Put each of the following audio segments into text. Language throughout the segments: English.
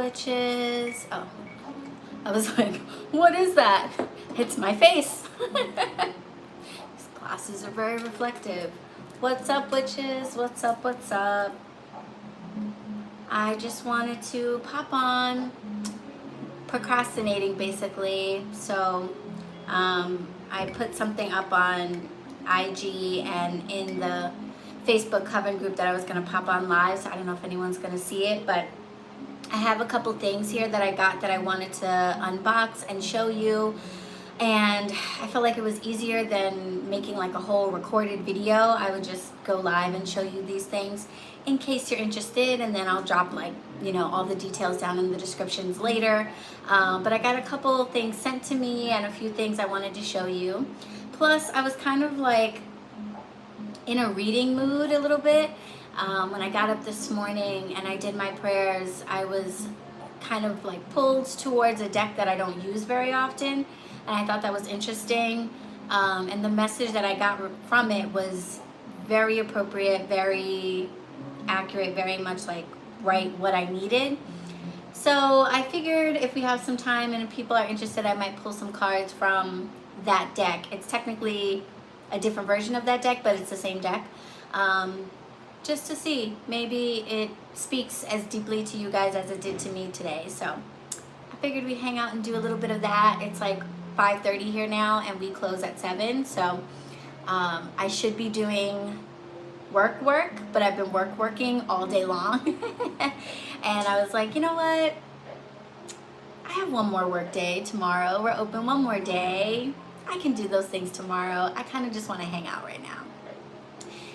witches? Oh, I was like, what is that? It's my face. These glasses are very reflective. What's up, witches? What's up, what's up? I just wanted to pop on, procrastinating basically. So I put something up on IG and in the Facebook Coven group that I was going to pop on live. So I don't know if anyone's going to see it, but I have a couple things here that I got that I wanted to unbox and show you. And I felt like it was easier than making like a whole recorded video. I would just go live and show you these things in case you're interested, and then I'll drop like, you know, all the details down in the descriptions later. But I got a couple things sent to me and a few things I wanted to show you. Plus, I was kind of like in a reading mood a little bit. When I got up this morning and I did my prayers, I was kind of like pulled towards a deck that I don't use very often. And I thought that was interesting. And the message that I got from it was very appropriate, very accurate, very much like right what I needed. So I figured if we have some time and if people are interested, I might pull some cards from that deck. It's technically a different version of that deck, but it's the same deck. Just to see, maybe it speaks as deeply to you guys as it did to me today. So I figured we'd hang out and do a little bit of that. It's like 5:30 here now and we close at 7. So I should be doing work, but I've been working all day long. And I was like, you know what? I have one more work day tomorrow. We're open one more day. I can do those things tomorrow. I kind of just want to hang out right now.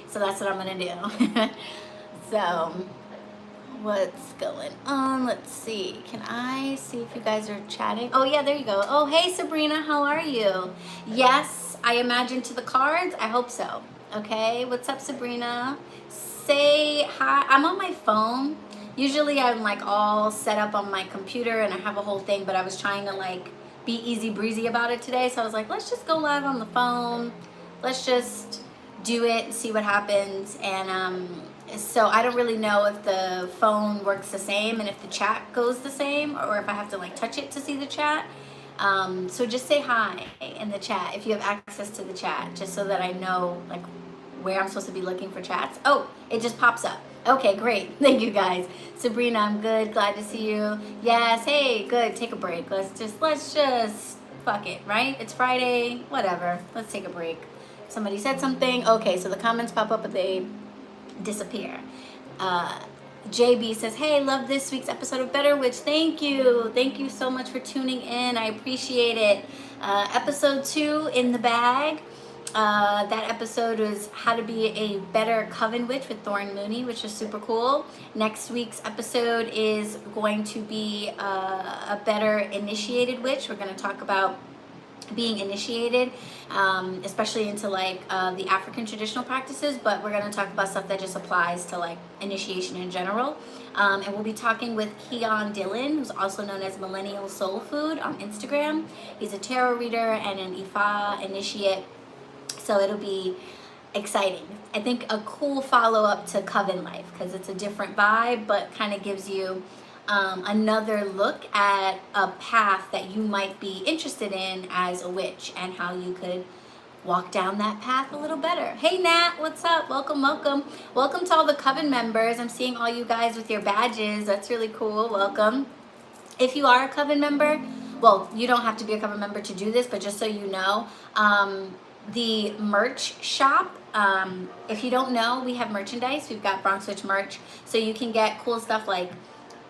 So that's what I'm going to do. So what's going on? Let's see. Can I see if you guys are chatting? Oh, yeah, there you go. Oh, hey, Sabrina. How are you? Yes, I imagine to the cards. I hope so. Okay. What's up, Sabrina? Say hi. I'm on my phone. Usually I'm like all set up on my computer and I have a whole thing, but I was trying to like be easy breezy about it today. So I was like, let's just go live on the phone. Let's just do it and see what happens. And so I don't really know if the phone works the same and if the chat goes the same, or if I have to like touch it to see the chat. So just say hi in the chat if you have access to the chat, just so that I know like where I'm supposed to be looking for chats. Oh, it just pops up. Okay, great. Thank you guys. Sabrina, I'm good. Glad to see you. Yes. Hey, good. Take a break. Let's just fuck it, right? It's Friday. Whatever. Let's take a break. Somebody said something. Okay, so the comments pop up, but they disappear. JB says, hey, love this week's episode of BetterWitch. Thank you. Thank you so much for tuning in. I appreciate it. Episode 2 in the bag. That episode was how to be a better coven witch with Thorn Mooney, which is super cool. Next week's episode is going to be a better initiated witch. We're going to talk about being initiated, especially into like the African traditional practices, but we're going to talk about stuff that just applies to like initiation in general. And we'll be talking with Keon Dillon, who's also known as Millennial Soul Food on Instagram. He's a tarot reader and an Ifa initiate. So it'll be exciting. I think a cool follow-up to Coven Life, because it's a different vibe, but kind of gives you another look at a path that you might be interested in as a witch and how you could walk down that path a little better. Hey Nat, what's up? Welcome, welcome. Welcome to all the Coven members. I'm seeing all you guys with your badges. That's really cool. Welcome. If you are a Coven member, well, you don't have to be a Coven member to do this, but just so you know, the merch shop, if you don't know, we have merchandise. We've got BronxWitch merch, so you can get cool stuff like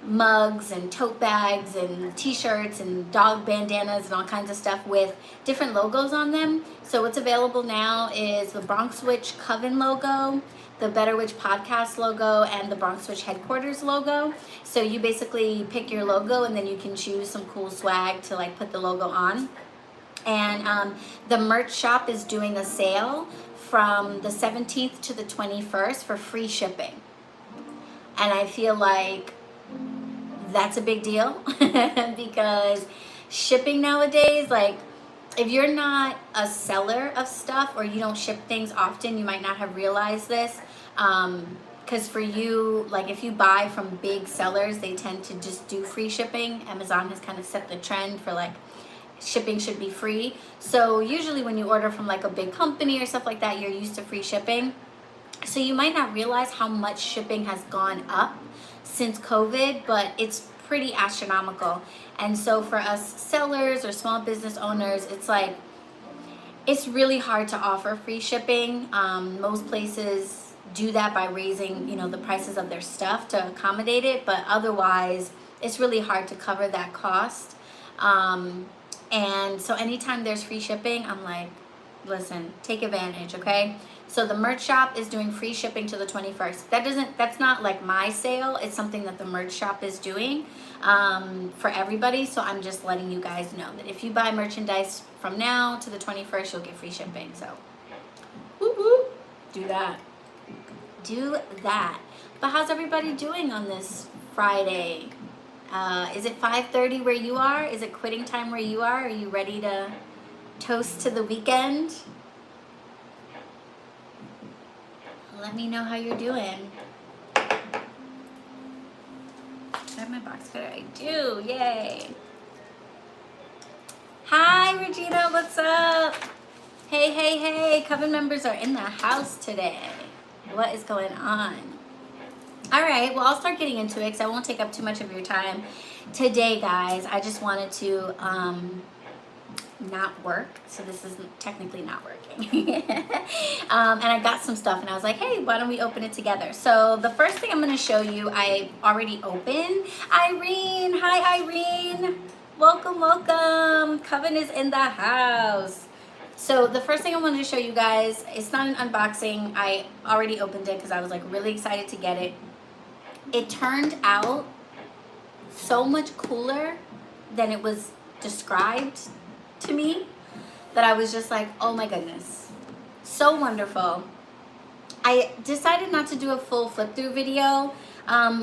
mugs and tote bags and t-shirts and dog bandanas and all kinds of stuff with different logos on them. So what's available now is the BronxWitch Coven logo, the BetterWitch podcast logo, and the BronxWitch HeadQuarters logo. So you basically pick your logo and then you can choose some cool swag to like put the logo on. And the merch shop is doing a sale from the 17th to the 21st for free shipping. And I feel like that's a big deal because shipping nowadays, like if you're not a seller of stuff or you don't ship things often, you might not have realized this. because for you, like if you buy from big sellers, they tend to just do free shipping. Amazon has kind of set the trend for like shipping should be free. So usually when you order from like a big company or stuff like that, you're used to free shipping. So you might not realize how much shipping has gone up since COVID, but it's pretty astronomical. And so for us sellers or small business owners, it's like, it's really hard to offer free shipping. Most places do that by raising, you know, the prices of their stuff to accommodate it, but otherwise it's really hard to cover that cost. And so anytime there's free shipping, I'm like, listen, take advantage, okay? So the merch shop is doing free shipping to the 21st. That's not like my sale. It's something that the merch shop is doing for everybody. So I'm just letting you guys know that if you buy merchandise from now to the 21st, you'll get free shipping. So whoop, whoop, do that. Do that. But how's everybody doing on this Friday? Is it 5:30 where you are? Is it quitting time where you are? Are you ready to toast to the weekend? Let me know how you're doing. Do I have my box cutter? I do. Yay. Hi, Regina. What's up? Hey, hey, hey. Coven members are in the house today. What is going on? All right. Well, I'll start getting into it because I won't take up too much of your time today, guys. I just wanted to not work, so this is technically not working. And I got some stuff and I was like, hey, why don't we open it together? So the first thing I'm going to show you, I already opened. Irene, hi Irene, welcome, welcome. Coven is in the house. So the first thing I wanted to show you guys, it's not an unboxing. I already opened it because I was like really excited to get it. It turned out so much cooler than it was described to me that I was just like, oh my goodness, so wonderful. I decided not to do a full flip through video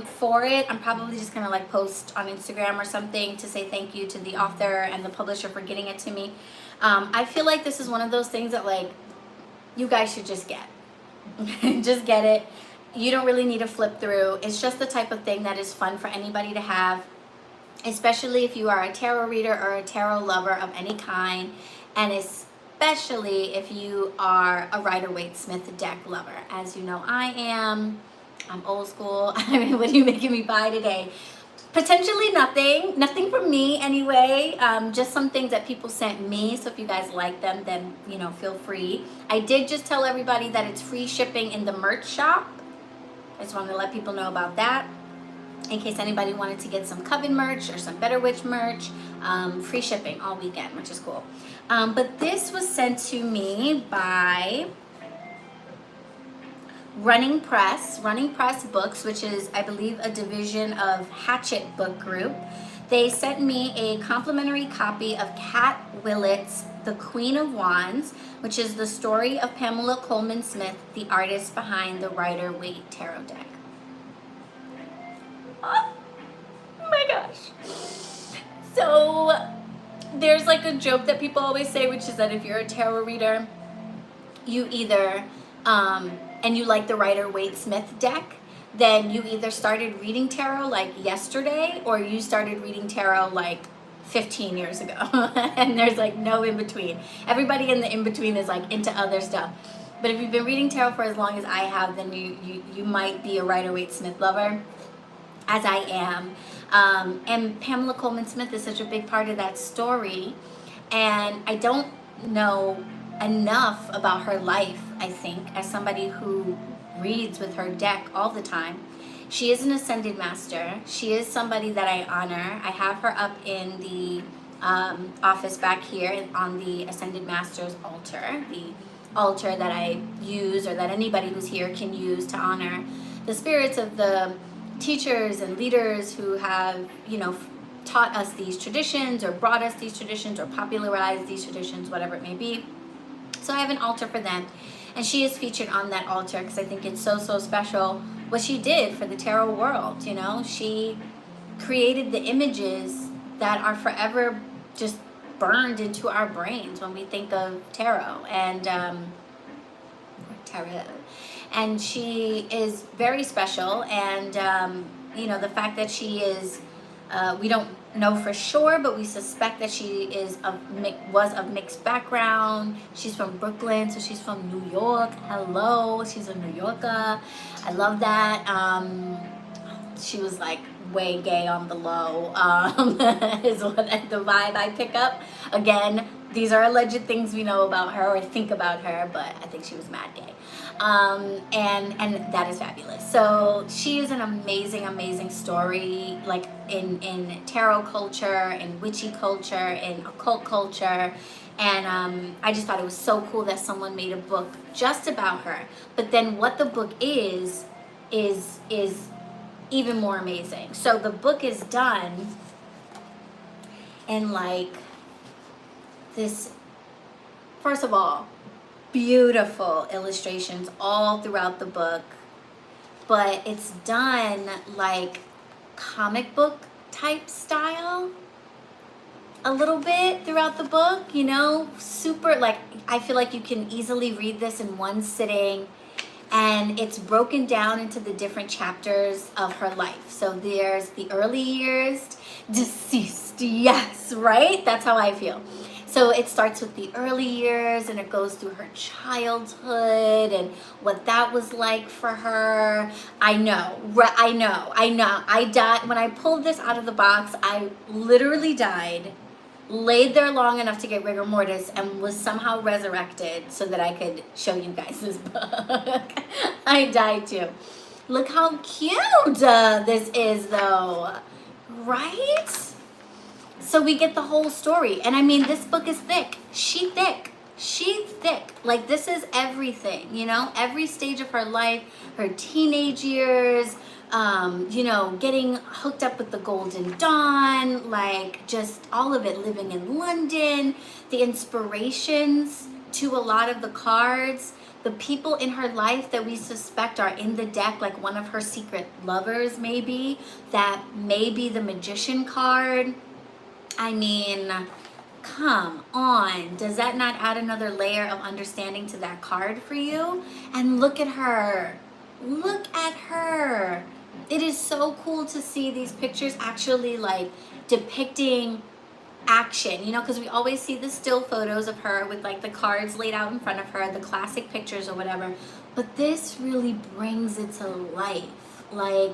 for it. I'm probably just gonna like post on Instagram or something to say thank you to the author and the publisher for getting it to me. I feel like this is one of those things that like you guys should just get. Just get it. You don't really need a flip through. It's just the type of thing that is fun for anybody to have, especially if you are a tarot reader or a tarot lover of any kind, and especially if you are a Rider-Waite-Smith deck lover. As you know, I am. I'm old school. I mean, what are you making me buy today? Potentially nothing from me anyway, just some things that people sent me. So if you guys like them, then, you know, feel free. I did just tell everybody that it's free shipping in the merch shop. I just wanted to let people know about that, in case anybody wanted to get some Coven merch or some BetterWitch merch. Free shipping all weekend, which is cool. But this was sent to me by Running Press Books, which is, I believe, a division of Hatchet Book Group. They sent me a complimentary copy of Kat Willett's The Queen of Wands, which is the story of Pamela Coleman Smith, the artist behind the Rider-Waite Tarot deck. Oh my gosh. So there's like a joke that people always say, which is that if you're a tarot reader, you either, and you like the Rider-Waite-Smith deck, then you either started reading tarot like yesterday or you started reading tarot like 15 years ago. And there's like no in between. Everybody in the in between is like into other stuff. But if you've been reading tarot for as long as I have, then you might be a Rider-Waite-Smith lover, as I am. And Pamela Coleman Smith is such a big part of that story. And I don't know enough about her life, I think, as somebody who reads with her deck all the time. She is an Ascended Master. She is somebody that I honor. I have her up in the office back here on the Ascended Masters altar, the altar that I use, or that anybody who's here can use to honor the spirits of the teachers and leaders who have, you know, taught us these traditions or brought us these traditions or popularized these traditions, whatever it may be. So I have an altar for them, and she is featured on that altar because I think it's so, so special what she did for the tarot world. You know, she created the images that are forever just burned into our brains when we think of tarot and tarot. And she is very special. And, you know, the fact that she is, we don't know for sure, but we suspect that she is was of mixed background. She's from Brooklyn, so she's from New York. Hello, she's a New Yorker. I love that. She was like way gay on the low, is what the vibe I pick up. Again, these are alleged things we know about her or think about her, but I think she was mad gay. And that is fabulous. So she is an amazing story, like in tarot culture, in witchy culture, in occult culture. And I just thought it was so cool that someone made a book just about her. But then what the book is even more amazing. So the book is done in like this, first of all, beautiful illustrations all throughout the book, but it's done like comic book type style a little bit throughout the book, you know, super, like, I feel like you can easily read this in one sitting. And it's broken down into the different chapters of her life. So there's the early years, deceased, yes, right? That's how I feel. So it starts with the early years and it goes through her childhood and what that was like for her. I know. I died. When I pulled this out of the box, I literally died, laid there long enough to get rigor mortis, and was somehow resurrected so that I could show you guys this book. I died too. Look how cute this is though, right? So we get the whole story. And I mean, this book is thick. She's thick. Like, this is everything, you know, every stage of her life, her teenage years, you know, getting hooked up with the Golden Dawn, like just all of it, living in London, the inspirations to a lot of the cards, the people in her life that we suspect are in the deck, like one of her secret lovers maybe, that may be the Magician card. I mean, come on. Does that not add another layer of understanding to that card for you? And look at her. Look at her. It is so cool to see these pictures actually like depicting action, you know, because we always see the still photos of her with like the cards laid out in front of her, the classic pictures or whatever. But this really brings it to life. Like,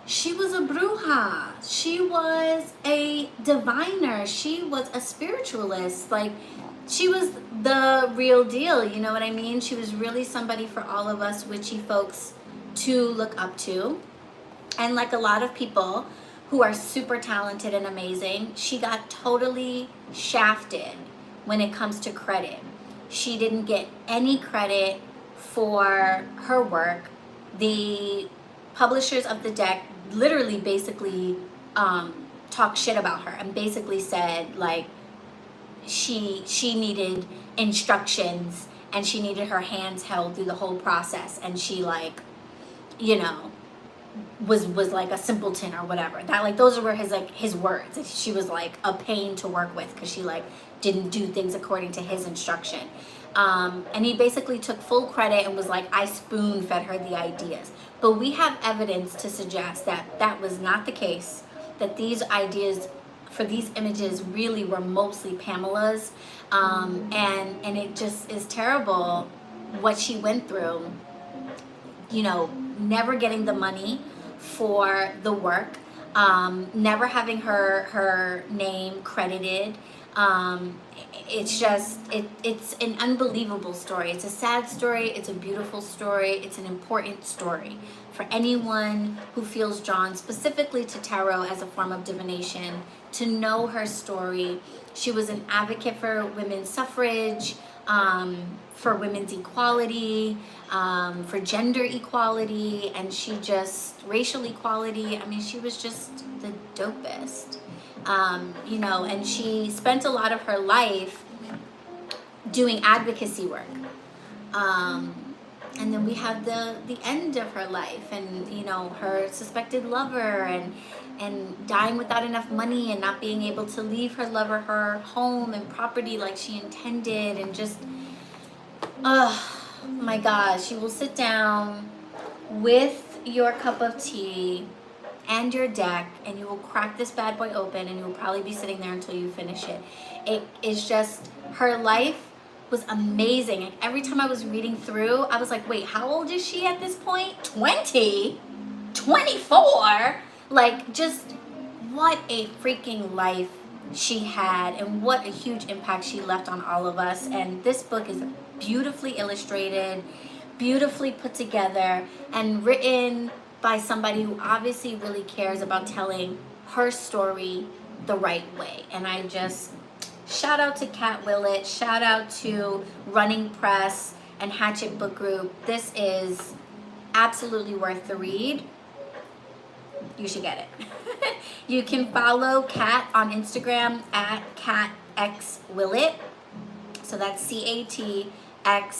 she was a bruja. She was a diviner. She was a spiritualist. Like, she was the real deal, you know what I mean? She was really somebody for all of us witchy folks to look up to. And like a lot of people who are super talented and amazing, she got totally shafted when it comes to credit. She didn't get any credit for her work. The publishers of the deck literally basically talked shit about her and basically said like she needed instructions and she needed her hands held through the whole process, and she, like, you know, was like a simpleton or whatever. That, like, those were his words. She was like a pain to work with because she like didn't do things according to his instruction. And he basically took full credit and was like, I spoon fed her the ideas. But we have evidence to suggest that that was not the case, that these ideas for these images really were mostly Pamela's. And it just is terrible what she went through, you know, never getting the money for the work, never having her name credited. It's just, it's an unbelievable story. It's a sad story. It's a beautiful story. It's an important story for anyone who feels drawn specifically to tarot as a form of divination to know her story. She was an advocate for women's suffrage, for women's equality, for gender equality, and she just, racial equality. I mean, she was just the dopest. You know, and she spent a lot of her life doing advocacy work. And then we have the end of her life, and, you know, her suspected lover, and dying without enough money and not being able to leave her lover her home and property like she intended, and just, my gosh, you will sit down with your cup of tea and your deck, and you will crack this bad boy open, and you will probably be sitting there until you finish it. It is just, her life was amazing. Like, every time I was reading through, I was like, wait, how old is she at this point? 20? 24? Like, just what a freaking life she had, and what a huge impact she left on all of us. And this book is beautifully illustrated, beautifully put together, and written by somebody who obviously really cares about telling her story the right way. And I just, shout out to Kat Willett, shout out to Running Press and Hatchet Book Group. This is absolutely worth the read. You should get it. You can follow Kat on Instagram at CatXWillett. So that's CatXWillett at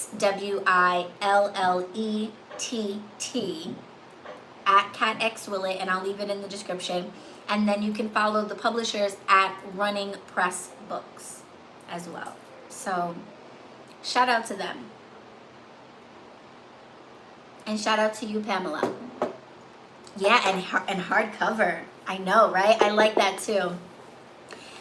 CatXWillett, and I'll leave it in the description. And then you can follow the publishers at Running Press Books as well. So shout out to them. And shout out to you, Pamela. Yeah, and hardcover. I know, right? I like that too.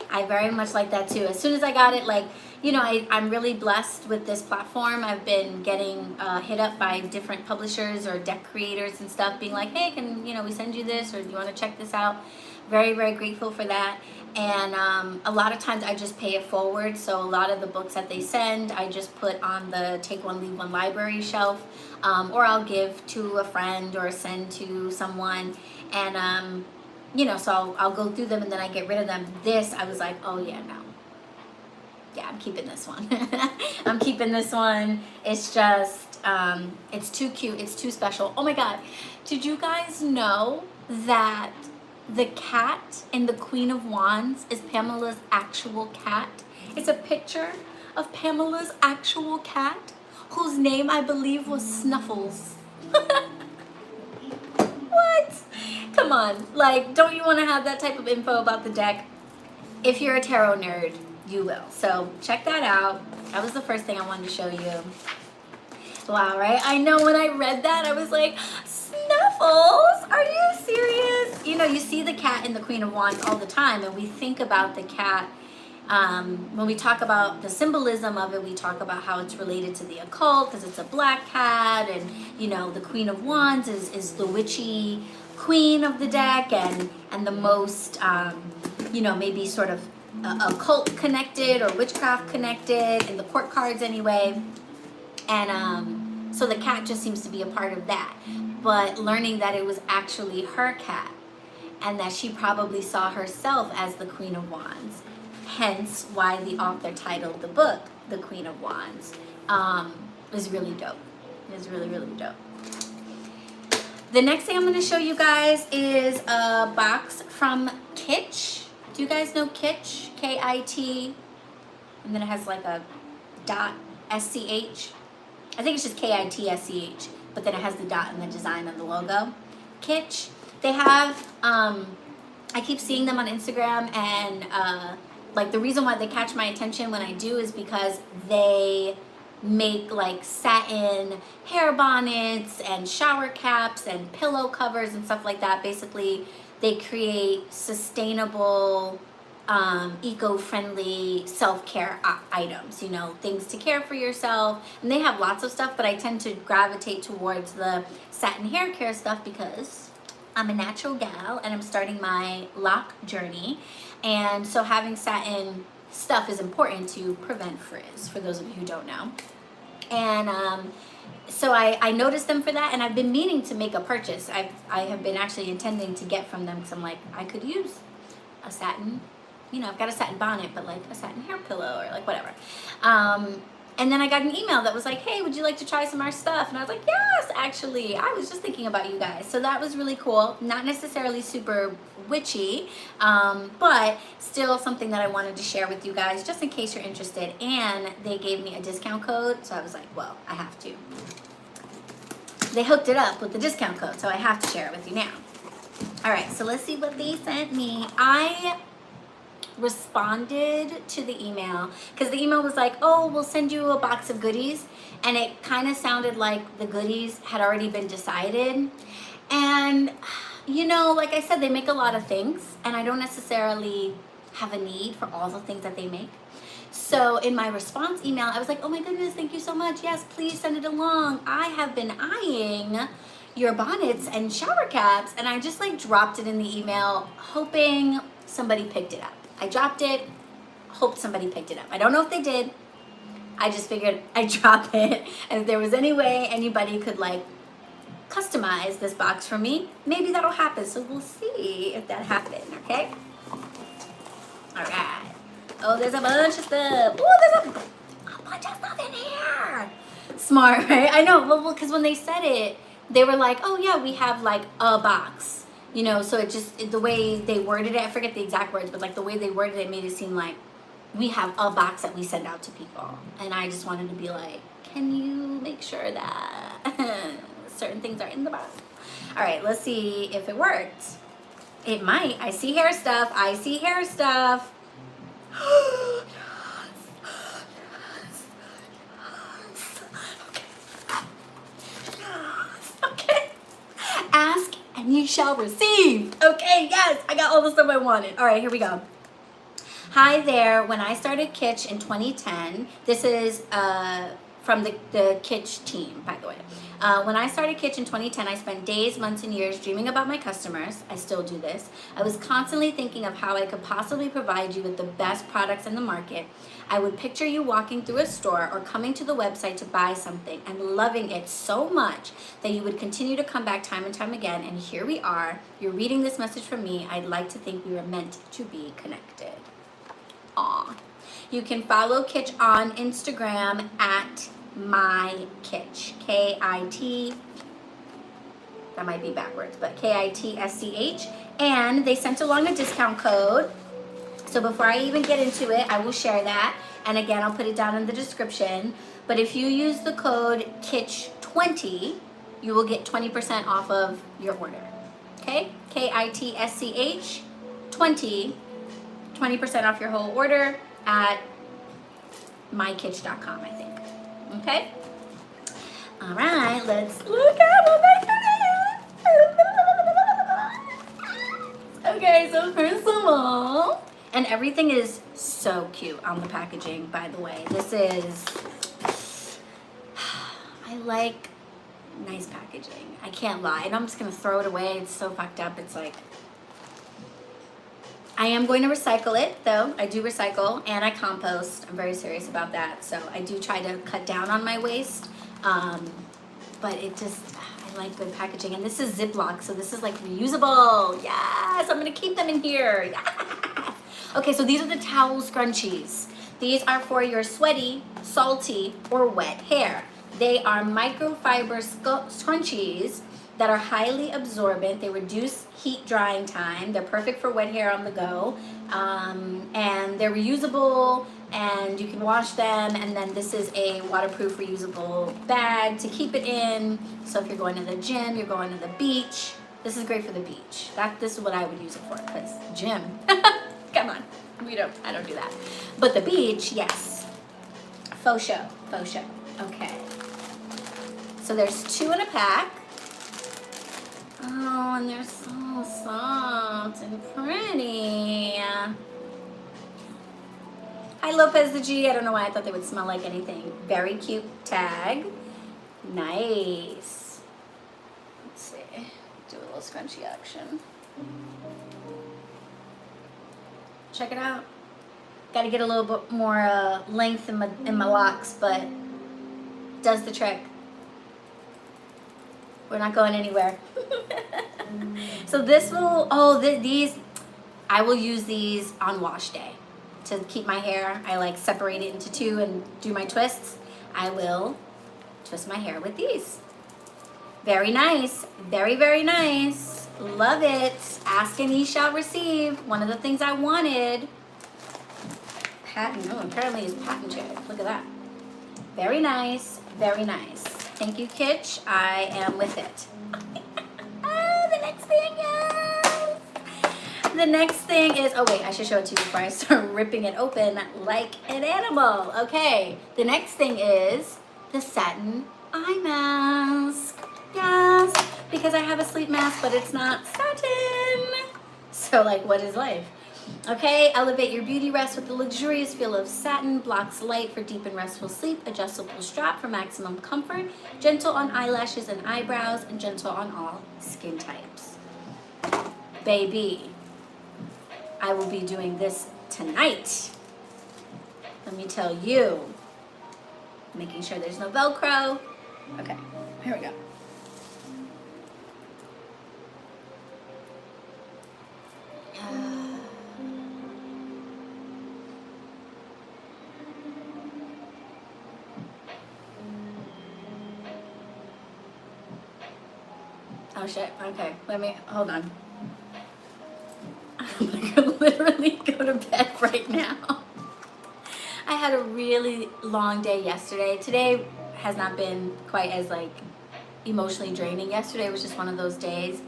I very much like that too. As soon as I got it, like, you know, I'm really blessed with this platform. I've been getting hit up by different publishers or deck creators and stuff, being like, hey, can, you know, we send you this, or do you want to check this out? Very, very grateful for that. And a lot of times I just pay it forward. So a lot of the books that they send, I just put on the take one, leave one library shelf, or I'll give to a friend or send to someone. And, you know, so I'll go through them and then I get rid of them. This, I was like, oh yeah, no. Yeah, I'm keeping this one. I'm keeping this one. It's just, it's too cute. It's too special. Oh my God. Did you guys know that the cat in the Queen of Wands is Pamela's actual cat? It's a picture of Pamela's actual cat, whose name I believe was Snuffles. What? Come on. Like, don't you want to have that type of info about the deck? If you're a tarot nerd, you will. So check that out. That was the first thing I wanted to show you. Wow, right? I know, when I read that, I was like, Snuffles? Are you serious? You know, you see the cat in the Queen of Wands all the time, and we think about the cat. When we talk about the symbolism of it, we talk about how it's related to the occult because it's a black cat, and, you know, the Queen of Wands is the witchy queen of the deck, and the most, you know, maybe sort of occult connected or witchcraft connected in the court cards anyway. And so the cat just seems to be a part of that. But learning that it was actually her cat, and that she probably saw herself as the Queen of Wands, hence why the author titled the book The Queen of Wands, is really dope. It's really, really dope. The next thing I'm going to show you guys is a box from Kitsch. Do you guys know Kitsch? K-I-T, and then it has like a dot, S-C-H. I think it's just K-I-T-S-C-H, but then it has the dot in the design of the logo. Kitsch, they have, I keep seeing them on Instagram, and like the reason why they catch my attention when I do is because they make like satin hair bonnets and shower caps and pillow covers and stuff like that. Basically, they create sustainable, eco-friendly self-care items, you know, things to care for yourself. And they have lots of stuff, but I tend to gravitate towards the satin hair care stuff because I'm a natural gal and I'm starting my lock journey. And so having satin stuff is important to prevent frizz, for those of you who don't know. And so I noticed them for that, and I've been meaning to make a purchase. I have been actually intending to get from them because I'm like, I could use a satin, you know, I've got a satin bonnet, but like a satin hair pillow or like whatever. And then I got an email that was like, hey, would you like to try some of our stuff? And I was like, yes, actually, I was just thinking about you guys. So that was really cool. Not necessarily super witchy, but still something that I wanted to share with you guys just in case you're interested. And they gave me a discount code, so I was like, well, I have to. They hooked it up with the discount code, so I have to share it with you now. All right, so let's see what they sent me. I responded to the email, because the email was like, oh, we'll send you a box of goodies, and it kind of sounded like the goodies had already been decided. And you know, like I said, they make a lot of things, and I don't necessarily have a need for all the things that they make. So in my response email, I was like, oh my goodness, thank you so much. Yes, please send it along. I have been eyeing your bonnets and shower caps, and I just like dropped it in the email, hoping somebody picked it up. I dropped it, hoped somebody picked it up. I don't know if they did. I just figured I'd drop it, and if there was any way anybody could like customize this box for me, maybe that'll happen. So we'll see if that happened, okay? All right. Oh, there's a bunch of stuff. Oh, there's a bunch of stuff in here. Smart, right? I know. Well, because when they said it, they were like, oh yeah, we have like a box. You know, so the way they worded it, I forget the exact words, but like the way they worded it made it seem like we have a box that we send out to people. And I just wanted to be like, can you make sure that certain things are in the box? All right, let's see if it worked. It might. I see hair stuff. I see hair stuff. Okay. Ask and you shall receive. Okay, yes, I got all the stuff I wanted. All right, here we go. Hi there. When I started Kitsch in 2010, this is from the Kitsch team, by the way. When I started Kitsch in 2010, I spent days, months, and years dreaming about my customers. I still do this. I was constantly thinking of how I could possibly provide you with the best products in the market. I would picture you walking through a store or coming to the website to buy something and loving it so much that you would continue to come back time and time again. And here we are. You're reading this message from me. I'd like to think we were meant to be connected. Aw. You can follow Kitsch on Instagram at MyKitsch, K-I-T, that might be backwards, but K-I-T-S-C-H, and they sent along a discount code. So before I even get into it, I will share that, and again, I'll put it down in the description. But if you use the code KITCH20, you will get 20% off of your order. Okay? K-I-T-S-C-H 20% off your whole order at mykitsch.com, I think. Okay? All right, let's look at what they got. Okay, so first of all, and everything is so cute on the packaging, by the way. This is, I like nice packaging. I can't lie. And I'm just going to throw it away. It's so fucked up. It's like, I am going to recycle it, though. I do recycle, and I compost. I'm very serious about that. So I do try to cut down on my waste. But it just, I like good packaging. And this is Ziploc, so this is like reusable. Yes, I'm going to keep them in here. Yes. Okay, so these are the towel scrunchies. These are for your sweaty, salty, or wet hair. They are microfiber scrunchies that are highly absorbent. They reduce heat drying time. They're perfect for wet hair on the go. And they're reusable, and you can wash them. And then this is a waterproof reusable bag to keep it in. So if you're going to the gym, you're going to the beach, this is great for the beach. This is what I would use it for, because gym, come on, I don't do that. But the beach, yes. Faux show. Okay. So there's 2 in a pack. Oh, and they're so soft and pretty. Hi, Lopez the G. I don't know why I thought they would smell like anything. Very cute tag. Nice. Let's see. Do a little scrunchy action. Check it out. Got to get a little bit more length in my locks, but does the trick. We're not going anywhere. So this will, these, I will use these on wash day to keep my hair. I like separate it into 2 and do my twists. I will twist my hair with these. Very nice. Very, very nice. Love it. Ask and ye shall receive. One of the things I wanted. Patent. Oh, apparently it's patented. Look at that. Very nice. Very nice. Thank you, Kitsch. I am with it. Oh, the next thing, yes. The next thing is, oh wait, I should show it to you before I start ripping it open like an animal. Okay, the next thing is the satin eye mask. Yes, because I have a sleep mask, but it's not satin. So like, what is life? Okay, elevate your beauty rest with the luxurious feel of satin, blocks light for deep and restful sleep, adjustable strap for maximum comfort, gentle on eyelashes and eyebrows, and gentle on all skin types. Baby, I will be doing this tonight. Let me tell you. Making sure there's no Velcro. Okay, here we go. Oh shit, okay, hold on. I'm gonna literally go to bed right now. I had a really long day yesterday. Today has not been quite as like emotionally draining. Yesterday was just one of those days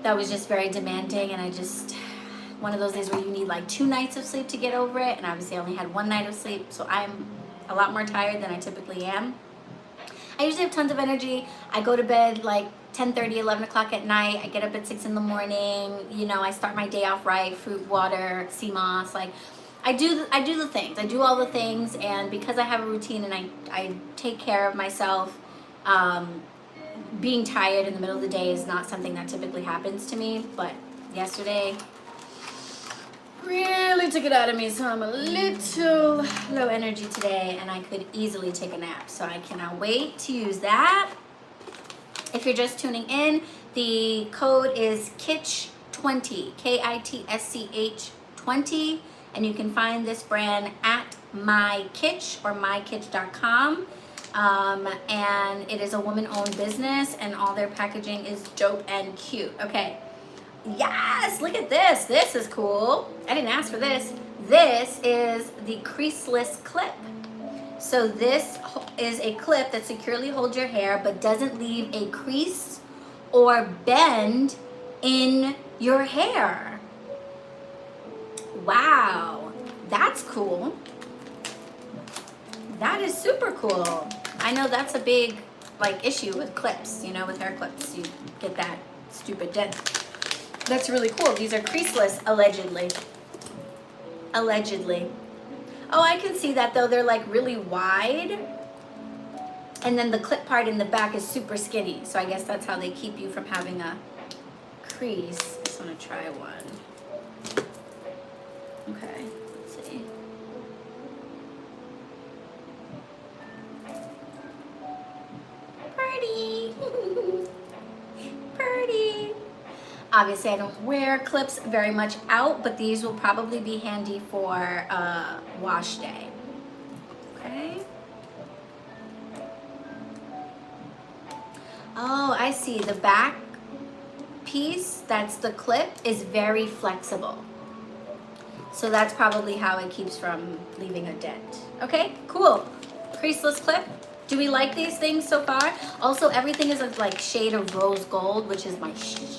that was just very demanding, and one of those days where you need like 2 nights of sleep to get over it, and obviously I only had 1 night of sleep, so I'm a lot more tired than I typically am. I usually have tons of energy. I go to bed like 10:30, 11 o'clock at night. I get up at 6 in the morning. You know, I start my day off right, fruit, water, sea moss. Like, I do the things. I do all the things, and because I have a routine and I take care of myself, being tired in the middle of the day is not something that typically happens to me. But yesterday really took it out of me, so I'm a little low energy today, and I could easily take a nap. So I cannot wait to use that. If you're just tuning in, the code is KITCH20, KITSCH 20, and you can find this brand at MyKitch or mykitch.com. And it is a woman-owned business, and all their packaging is dope and cute. Okay. Yes, look at this. This is cool. I didn't ask for this. This is the creaseless clip. So this is a clip that securely holds your hair but doesn't leave a crease or bend in your hair. Wow, that's cool. That is super cool. I know that's a big like issue with clips, you know, with hair clips. You get that stupid dent. That's really cool. These are creaseless, allegedly. Allegedly. Oh, I can see that though. They're like really wide. And then the clip part in the back is super skinny. So I guess that's how they keep you from having a crease. I just want to try one. Okay, let's see. Pretty. Pretty. Obviously, I don't wear clips very much out, but these will probably be handy for wash day. Okay. Oh, I see. The back piece, that's the clip, is very flexible. So that's probably how it keeps from leaving a dent. Okay, cool. Creaseless clip. Do we like these things so far? Also, everything is a like shade of rose gold, which is my shit.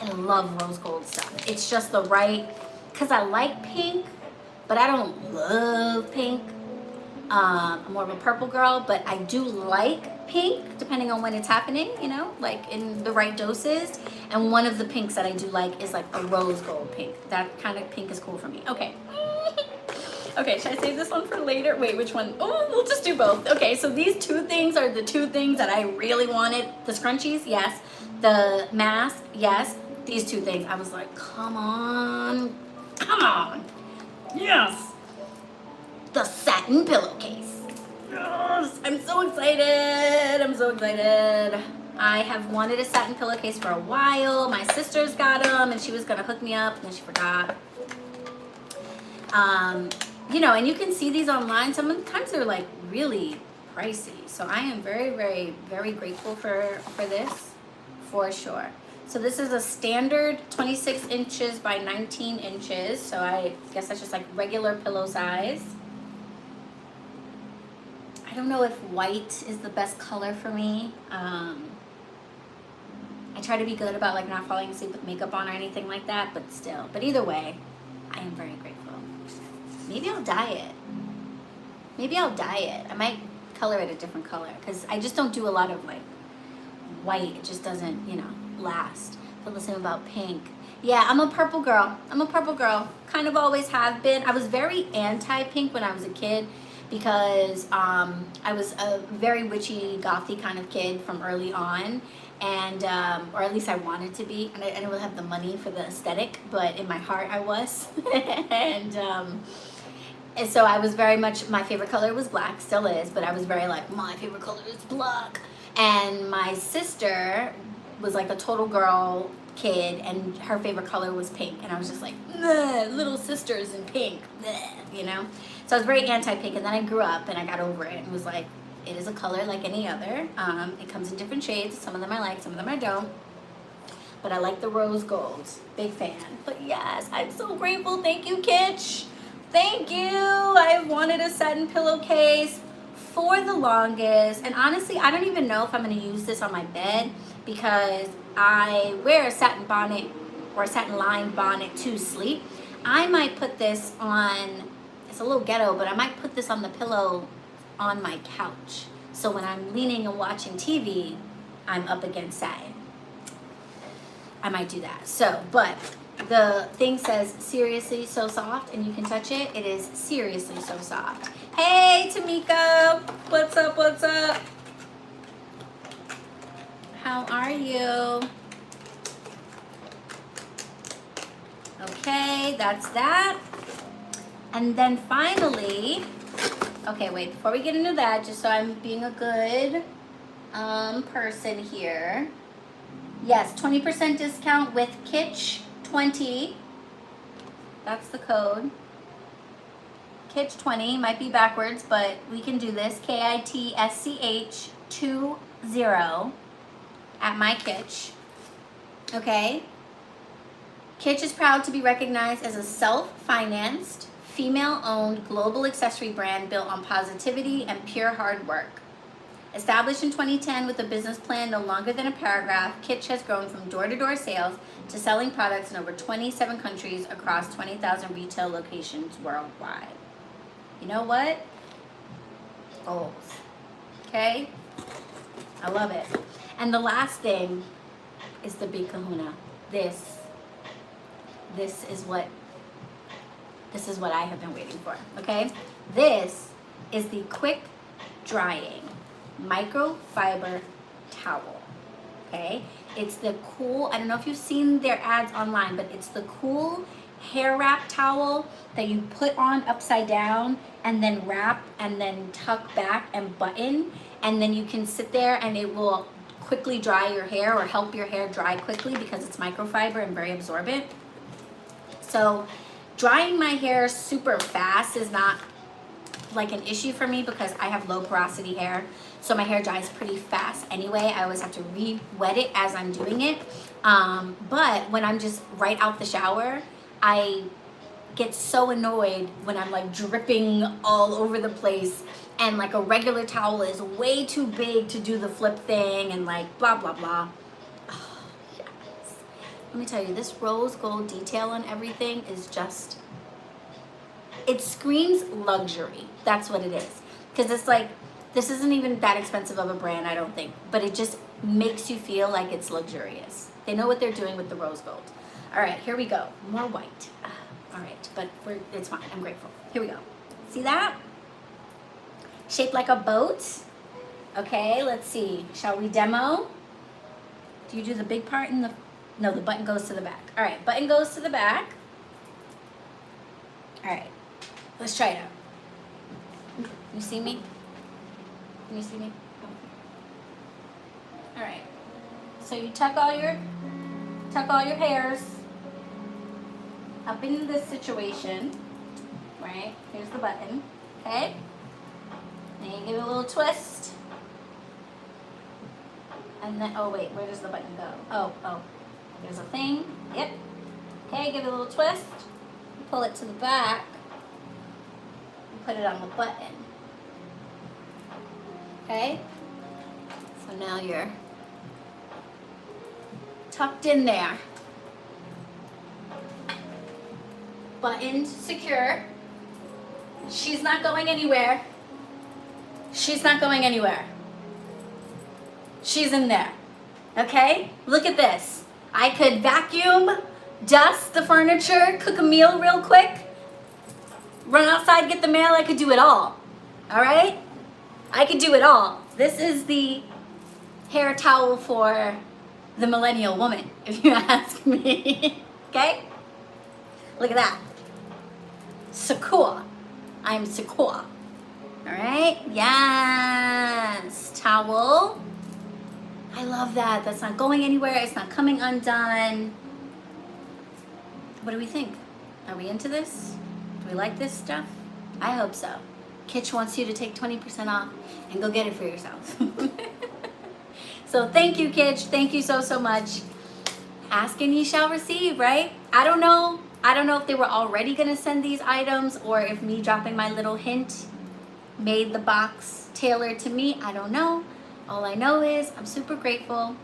I love rose gold stuff. It's just the right, because I like pink, but I don't love pink. I'm more of a purple girl, but I do like pink depending on when it's happening, you know, like in the right doses. And one of the pinks that I do like is like a rose gold pink. That kind of pink is cool for me. Okay. Okay, should I save this one for later? Wait, which one? Oh, we'll just do both. Okay, so these 2 things are the 2 things that I really wanted. The scrunchies, yes. The mask, yes. These 2 things, I was like, come on. Come on. Yes. The satin pillowcase. Yes, I'm so excited. I'm so excited. I have wanted a satin pillowcase for a while. My sister's got them, and she was going to hook me up, and then she forgot. You know, and you can see these online. Sometimes they're like really pricey. So I am very, very, very grateful for this, for sure. So this is a standard 26 inches by 19 inches. So I guess that's just like regular pillow size. I don't know if white is the best color for me. I try to be good about like not falling asleep with makeup on or anything like that, but still. But either way, I am very grateful. Maybe I'll dye it. Maybe I'll dye it. I might color it a different color because I just don't do a lot of like white. It just doesn't, you know, last. But listen about pink. Yeah, I'm a purple girl. I'm a purple girl. Kind of always have been. I was very anti-pink when I was a kid because I was a very witchy, gothy kind of kid from early on. And, or at least I wanted to be. And I didn't really have the money for the aesthetic, but in my heart I was. And so I was very much, my favorite color was black, still is, but I was very like, my favorite color is black. And my sister was like a total girl kid, and her favorite color was pink. And I was just like, little sisters in pink, you know? So I was very anti-pink, and then I grew up and I got over it and was like, it is a color like any other. It comes in different shades. Some of them I like, some of them I don't. But I like the rose gold. Big fan. But yes, I'm so grateful. Thank you, Kitsch. Thank you. I've wanted a satin pillowcase for the longest. And honestly, I don't even know if I'm going to use this on my bed because I wear a satin bonnet or a satin lined bonnet to sleep. I might put this on, it's a little ghetto, but I might put this on the pillow on my couch. So when I'm leaning and watching TV, I'm up against satin. I might do that. So, but the thing says seriously so soft, and you can touch it. It is seriously so soft. Hey, Tamika. What's up? What's up? How are you? Okay, that's that. And then finally, okay, wait, before we get into that, just so I'm being a good person here. Yes, 20% discount with Kitsch20. That's the code. Kitsch20, might be backwards, but we can do this. KITSCH20 at my Kitsch. Okay. Kitsch is proud to be recognized as a self-financed, female-owned global accessory brand built on positivity and pure hard work. Established in 2010 with a business plan no longer than a paragraph, Kitsch has grown from door-to-door sales to selling products in over 27 countries across 20,000 retail locations worldwide. You know what? Goals. Okay? I love it. And the last thing is the big kahuna. This is what I have been waiting for, okay? This is the quick drying microfiber towel, okay? It's the cool, I don't know if you've seen their ads online, but it's the cool hair wrap towel that you put on upside down and then wrap and then tuck back and button, and then you can sit there and it will quickly dry your hair or help your hair dry quickly because it's microfiber and very absorbent. So drying my hair super fast is not like an issue for me because I have low porosity hair, so my hair dries pretty fast anyway. I always have to re-wet it as I'm doing it, but when I'm just right out the shower, I get so annoyed when I'm like dripping all over the place and like a regular towel is way too big to do the flip thing and like blah blah blah. Oh, yes. Let me tell you, this rose gold detail on everything is just, it screams luxury. That's what it is. Because it's like, this isn't even that expensive of a brand, I don't think. But it just makes you feel like it's luxurious. They know what they're doing with the rose gold. All right, here we go. More white. All right, but it's fine. I'm grateful. Here we go. See that? Shaped like a boat. Okay, let's see. Shall we demo? Do you do the big part in the... No, the button goes to the back. All right, button goes to the back. All right. Let's try it out. You see me? Can you see me? All right. So you tuck all your hairs up into this situation, right? Here's the button, okay? Then you give it a little twist. And then, oh wait, where does the button go? Oh, there's a thing. Yep. Okay, give it a little twist. Pull it to the back. Put it on the button. Okay? So now your tucked in there. Buttoned, secure. She's not going anywhere. She's not going anywhere. She's in there. Okay? Look at this. I could vacuum, dust the furniture, cook a meal real quick, run outside, get the mail. I could do it all. All right? I could do it all. This is the hair towel for the millennial woman, if you ask me. Okay? Look at that. Secure. I'm secure. All right? Yes. Towel. I love that. That's not going anywhere. It's not coming undone. What do we think? Are we into this? Do we like this stuff? I hope so. Kitsch wants you to take 20% off and go get it for yourself. So thank you, Kitsch. Thank you so, so much. Ask and ye shall receive, right? I don't know. I don't know if they were already going to send these items or if me dropping my little hint made the box tailored to me. I don't know. All I know is I'm super grateful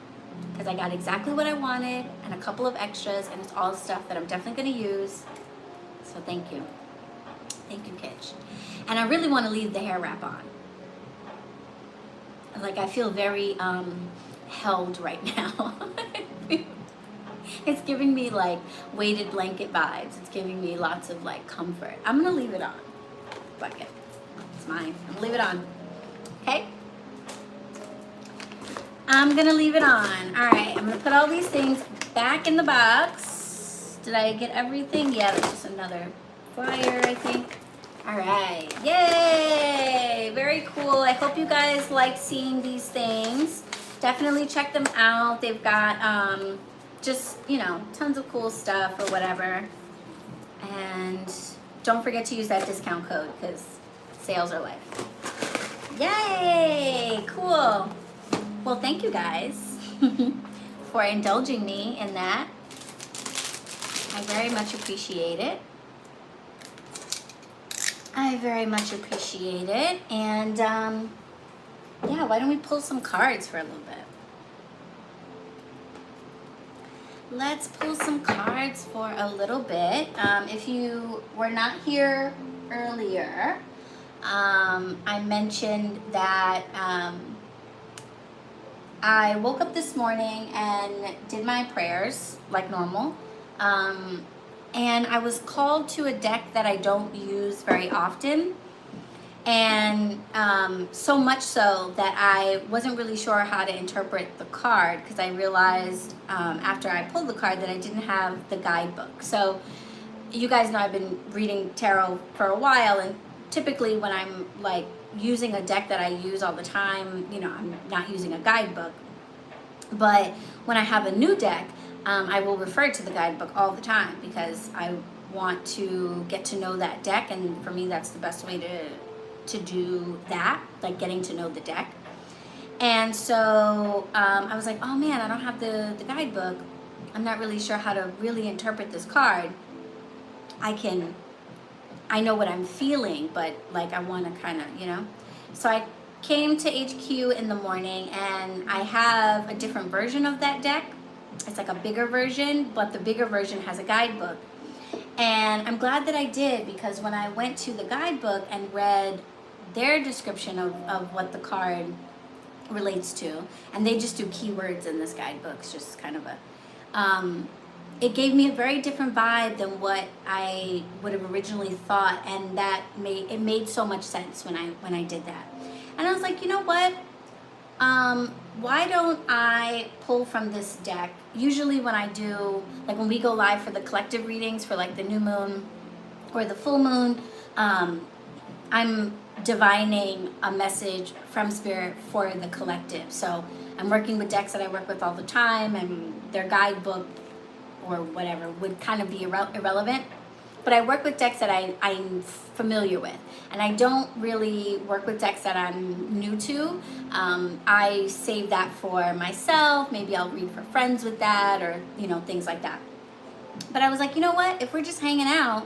because I got exactly what I wanted and a couple of extras, and it's all stuff that I'm definitely going to use. So thank you. Thank you, Kitsch. And I really want to leave the hair wrap on. Like, I feel very held right now. It's giving me like weighted blanket vibes. It's giving me lots of like comfort. I'm gonna leave it on. Fuck it. It's mine. I'm gonna leave it on. Okay? I'm gonna leave it on. All right, I'm gonna put all these things back in the box. Did I get everything? Yeah, there's just another flyer, I think. All right, yay, very cool. I hope you guys like seeing these things. Definitely check them out. They've got just, you know, tons of cool stuff or whatever. And don't forget to use that discount code because sales are life. Yay, cool. Well, thank you guys for indulging me in that. I very much appreciate it. I very much appreciate it. And yeah, why don't we pull some cards for a little bit? Let's pull some cards for a little bit. If you were not here earlier, I mentioned that I woke up this morning and did my prayers like normal. And I was called to a deck that I don't use very often. And so much so that I wasn't really sure how to interpret the card because I realized after I pulled the card that I didn't have the guidebook. So you guys know I've been reading tarot for a while, and typically when I'm like using a deck that I use all the time, you know, I'm not using a guidebook. But when I have a new deck, I will refer to the guidebook all the time because I want to get to know that deck, and for me that's the best way to do that, like getting to know the deck. And so I was like, oh man, I don't have the guidebook. I'm not really sure how to really interpret this card. I know what I'm feeling, but like I want to kind of, you know. So I came to HQ in the morning and I have a different version of that deck. It's like a bigger version, but the bigger version has a guidebook. And I'm glad that I did, because when I went to the guidebook and read their description of what the card relates to, and they just do keywords in this guidebook, it's just kind of a, it gave me a very different vibe than what I would have originally thought, and that made so much sense when I did that. And I was like, you know what? Why don't I pull from this deck? Usually when I do, like when we go live for the collective readings for like the new moon or the full moon, I'm divining a message from spirit for the collective. So I'm working with decks that I work with all the time, and their guidebook or whatever would kind of be irrelevant. But I work with decks that I'm familiar with, and I don't really work with decks that I'm new to. I save that for myself. Maybe I'll read for friends with that, or you know, things like that. But I was like, you know what? If we're just hanging out,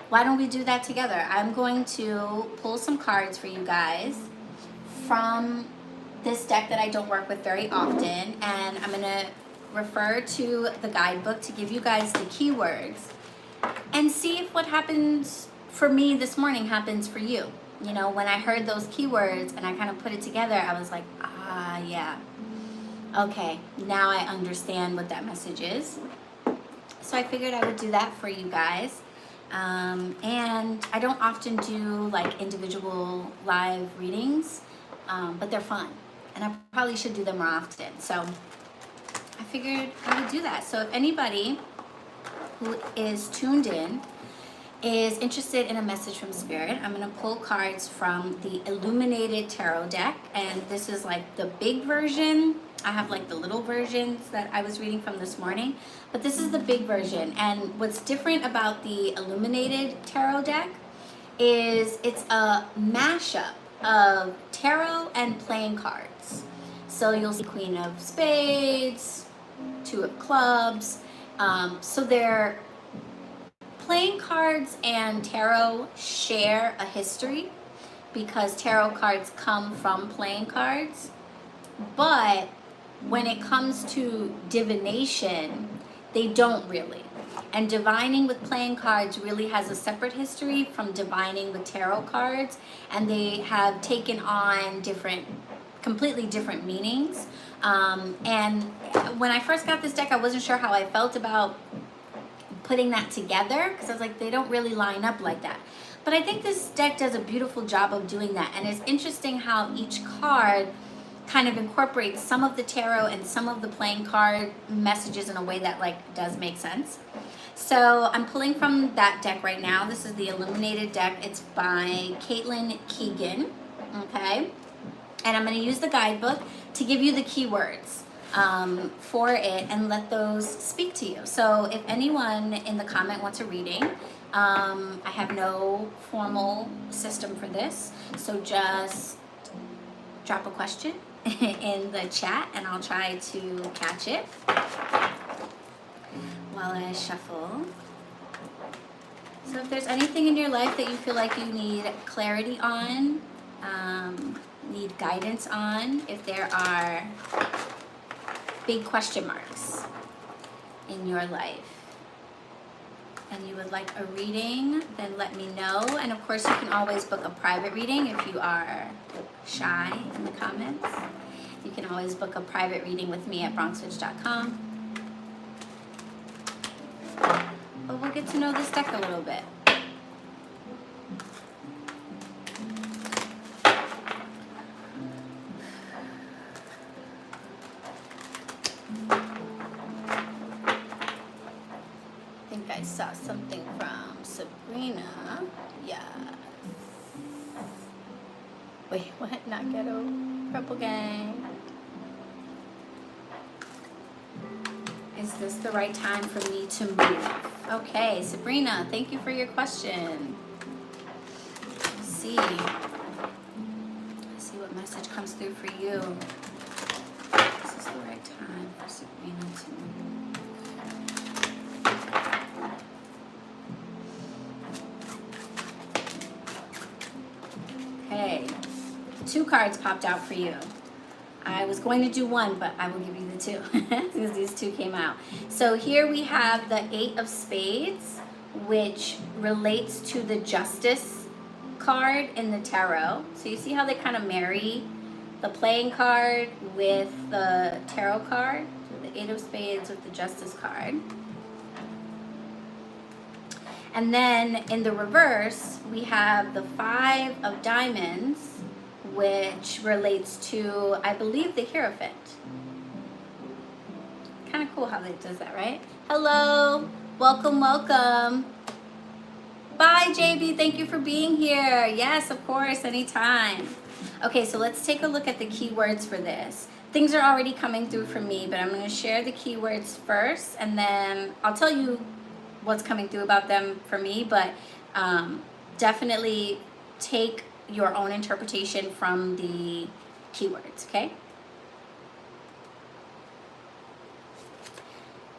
why don't we do that together? I'm going to pull some cards for you guys from this deck that I don't work with very often, and I'm gonna refer to the guidebook to give you guys the keywords and see if what happens for me this morning happens for you. You know, when I heard those keywords and I kind of put it together, I was like, ah, yeah. Okay, now I understand what that message is. So I figured I would do that for you guys. And I don't often do like individual live readings, but they're fun. And I probably should do them more often. So I figured I would do that. So if anybody who is tuned in is interested in a message from Spirit, I'm going to pull cards from the Illuminated Tarot deck. And this is like the big version. I have like the little versions that I was reading from this morning, but this is the big version. And what's different about the Illuminated Tarot deck is it's a mashup of tarot and playing cards. So you'll see Queen of Spades, Two of Clubs. So they're playing cards and tarot share a history because tarot cards come from playing cards. But when it comes to divination, they don't really. And divining with playing cards really has a separate history from divining with tarot cards, and they have taken on completely different meanings. And when I first got this deck, I wasn't sure how I felt about putting that together because I was like, they don't really line up like that. But I think this deck does a beautiful job of doing that, and it's interesting how each card kind of incorporates some of the tarot and some of the playing card messages in a way that like does make sense. So I'm pulling from that deck right now. This is the Illuminated deck. It's by Caitlin Keegan, okay? And I'm going to use the guidebook to give you the keywords for it and let those speak to you. So if anyone in the comment wants a reading, I have no formal system for this, so just drop a question in the chat and I'll try to catch it while I shuffle. So if there's anything in your life that you feel like you need clarity on, need guidance on, if there are big question marks in your life and you would like a reading, then let me know. And of course you can always book a private reading if you are shy in the comments. You can always book a private reading with me at bronxwitch.com. But we'll get to know this deck a little bit. I think I saw something from Sabrina. Yeah. Wait, what? Not ghetto. Purple Gang. Is this the right time for me to move? Okay, Sabrina, thank you for your question. Let's see what message comes through for you. Is this the right time for Sabrina to move? Okay, 2 cards popped out for you. I was going to do 1, but I will give you the 2 because these 2 came out. So here we have the 8 of Spades, which relates to the Justice card in the tarot. So you see how they kind of marry the playing card with the tarot card? So the 8 of Spades with the Justice card. And then in the reverse, we have the 5 of Diamonds, which relates to, I believe, the Hierophant. Kind of cool how it does that, right? Hello, welcome, welcome. Bye, JB, thank you for being here. Yes, of course, anytime. Okay, so let's take a look at the keywords for this. Things are already coming through for me, but I'm going to share the keywords first, and then I'll tell you what's coming through about them for me, but definitely take your own interpretation from the keywords, okay?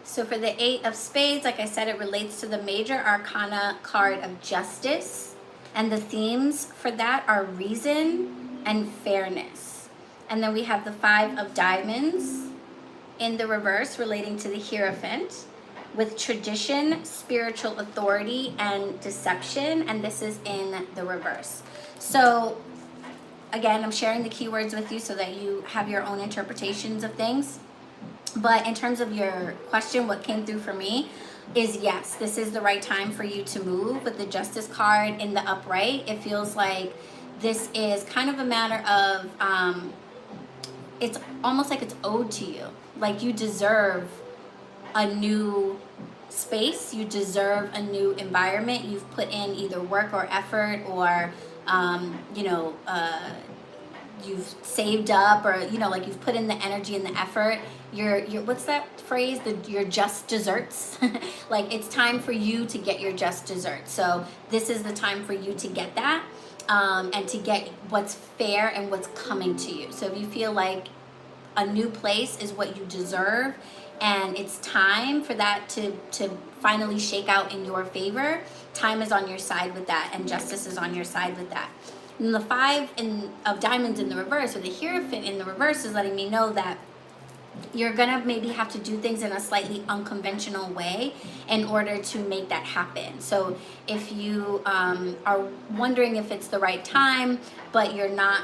So for the 8 of Spades, like I said, it relates to the Major Arcana card of Justice, and the themes for that are reason and fairness. And then we have the 5 of Diamonds, in the reverse relating to the Hierophant with tradition, spiritual authority, and deception, and this is in the reverse. So again, I'm sharing the keywords with you so that you have your own interpretations of things. But in terms of your question, what came through for me is yes, this is the right time for you to move. With the Justice card in the upright, it feels like this is kind of a matter of, it's almost like it's owed to you. Like you deserve a new space, you deserve a new environment. You've put in either work or effort or, you've saved up, or like you've put in the energy and the effort. You're what's that phrase? Your just desserts. Like it's time for you to get your just desserts. So this is the time for you to get that, and to get what's fair and what's coming to you. So if you feel like a new place is what you deserve, and it's time for that to finally shake out in your favor, time is on your side with that, and justice is on your side with that. And the 5 of diamonds in the reverse, or the Hierophant in the reverse, is letting me know that you're gonna maybe have to do things in a slightly unconventional way in order to make that happen. So if you are wondering if it's the right time, but you're not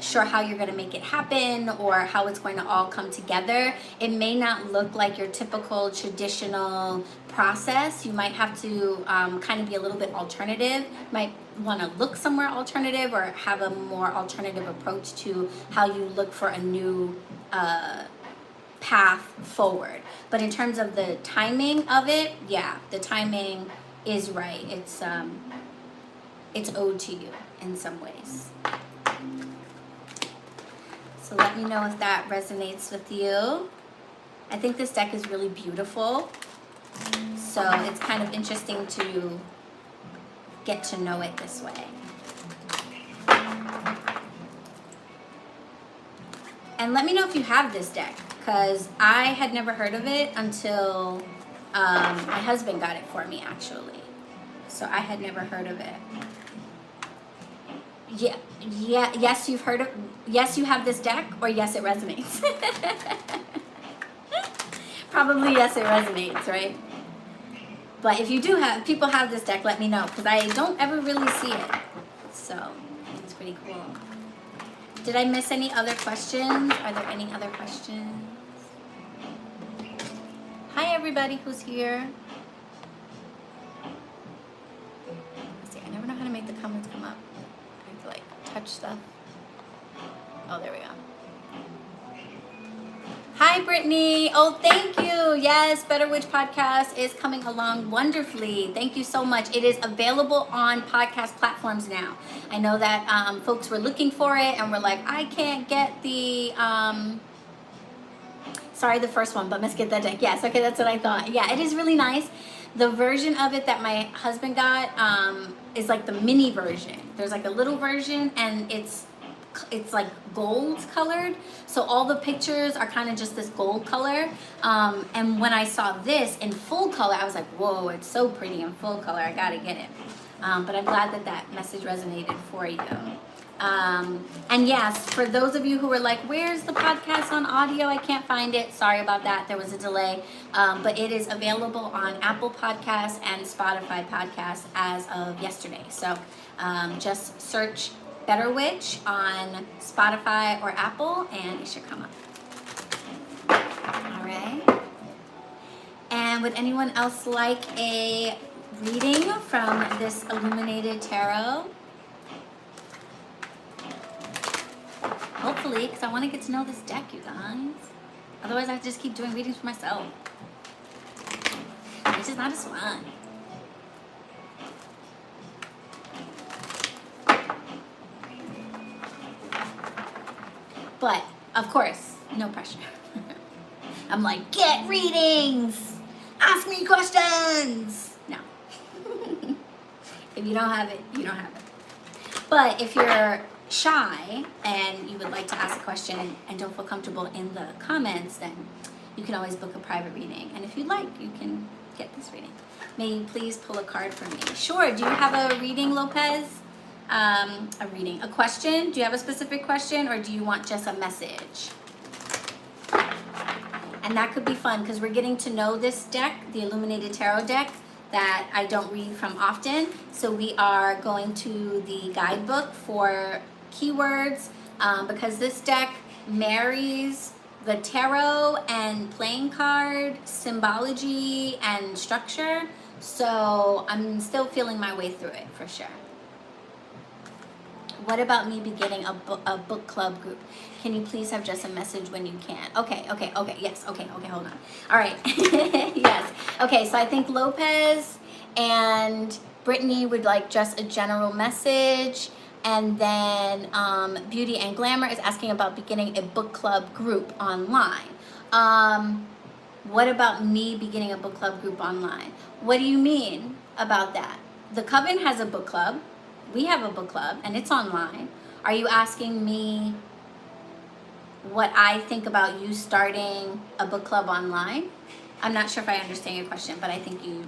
sure how you're gonna make it happen or how it's going to all come together, it may not look like your typical traditional process. You might have to kind of be a little bit alternative. Might want to look somewhere alternative, or have a more alternative approach to how you look for a new path forward. But in terms of the timing of it, yeah, the timing is right. It's owed to you in some ways. So let me know if that resonates with you. I think this deck is really beautiful. So it's kind of interesting to get to know it this way. And let me know if you have this deck, because I had never heard of it until my husband got it for me, actually. So I had never heard of it. Yes, you've heard of, yes, you have this deck, or yes, it resonates. Probably yes, it resonates, right? But if you do have, people have this deck, let me know, because I don't ever really see it. So it's pretty cool. Did I miss any other questions? Are there any other questions? Hi, everybody who's here. Let's see, I never know how to make the comments come up. I have to like touch stuff. Oh, there we go. Hi, Brittany. Oh, thank you. Yes, BetterWitch podcast is coming along wonderfully. Thank you so much. It is available on podcast platforms now. I know that folks were looking for it and were like, I can't get the, sorry, the first one, but let's get that deck. Yes, okay, that's what I thought. Yeah, it is really nice. The version of it that my husband got is like the mini version. There's like a little version, and it's like gold colored, so all the pictures are kind of just this gold color, and when I saw this in full color, I was like, whoa, it's so pretty in full color, I gotta get it. But I'm glad that that message resonated for you. And yes, for those of you who were like, where's the podcast on audio? I can't find it. Sorry about that, there was a delay. But it is available on Apple Podcasts and Spotify Podcasts as of yesterday. So just search BetterWitch on Spotify or Apple, and it should come up. All right. And would anyone else like a reading from this illuminated tarot? Hopefully, because I want to get to know this deck, you guys. Otherwise, I have to just keep doing readings for myself, which is not as fun. But, of course, no pressure. I'm like, get readings! Ask me questions! No. If you don't have it, you don't have it. But if you're shy and you would like to ask a question and don't feel comfortable in the comments, then you can always book a private reading. And if you'd like, you can get this reading. May you please pull a card for me? Sure. Do you have a reading, Lopez? A question? Do you have a specific question, or do you want just a message? And that could be fun because we're getting to know this deck, the Illuminated Tarot deck, that I don't read from often. So we are going to the guidebook for keywords because this deck marries the tarot and playing card symbology and structure. So I'm still feeling my way through it for sure. What about me beginning a book club group? Can you please have just a message when you can? Okay, yes, okay, hold on. All right, yes. Okay, so I think Lopez and Brittany would like just a general message. And then Beauty and Glamour is asking about beginning a book club group online. What about me beginning a book club group online? What do you mean about that? The Coven has a book club. We have a book club and it's online. Are you asking me what I think about you starting a book club online? I'm not sure if I understand your question, but I think you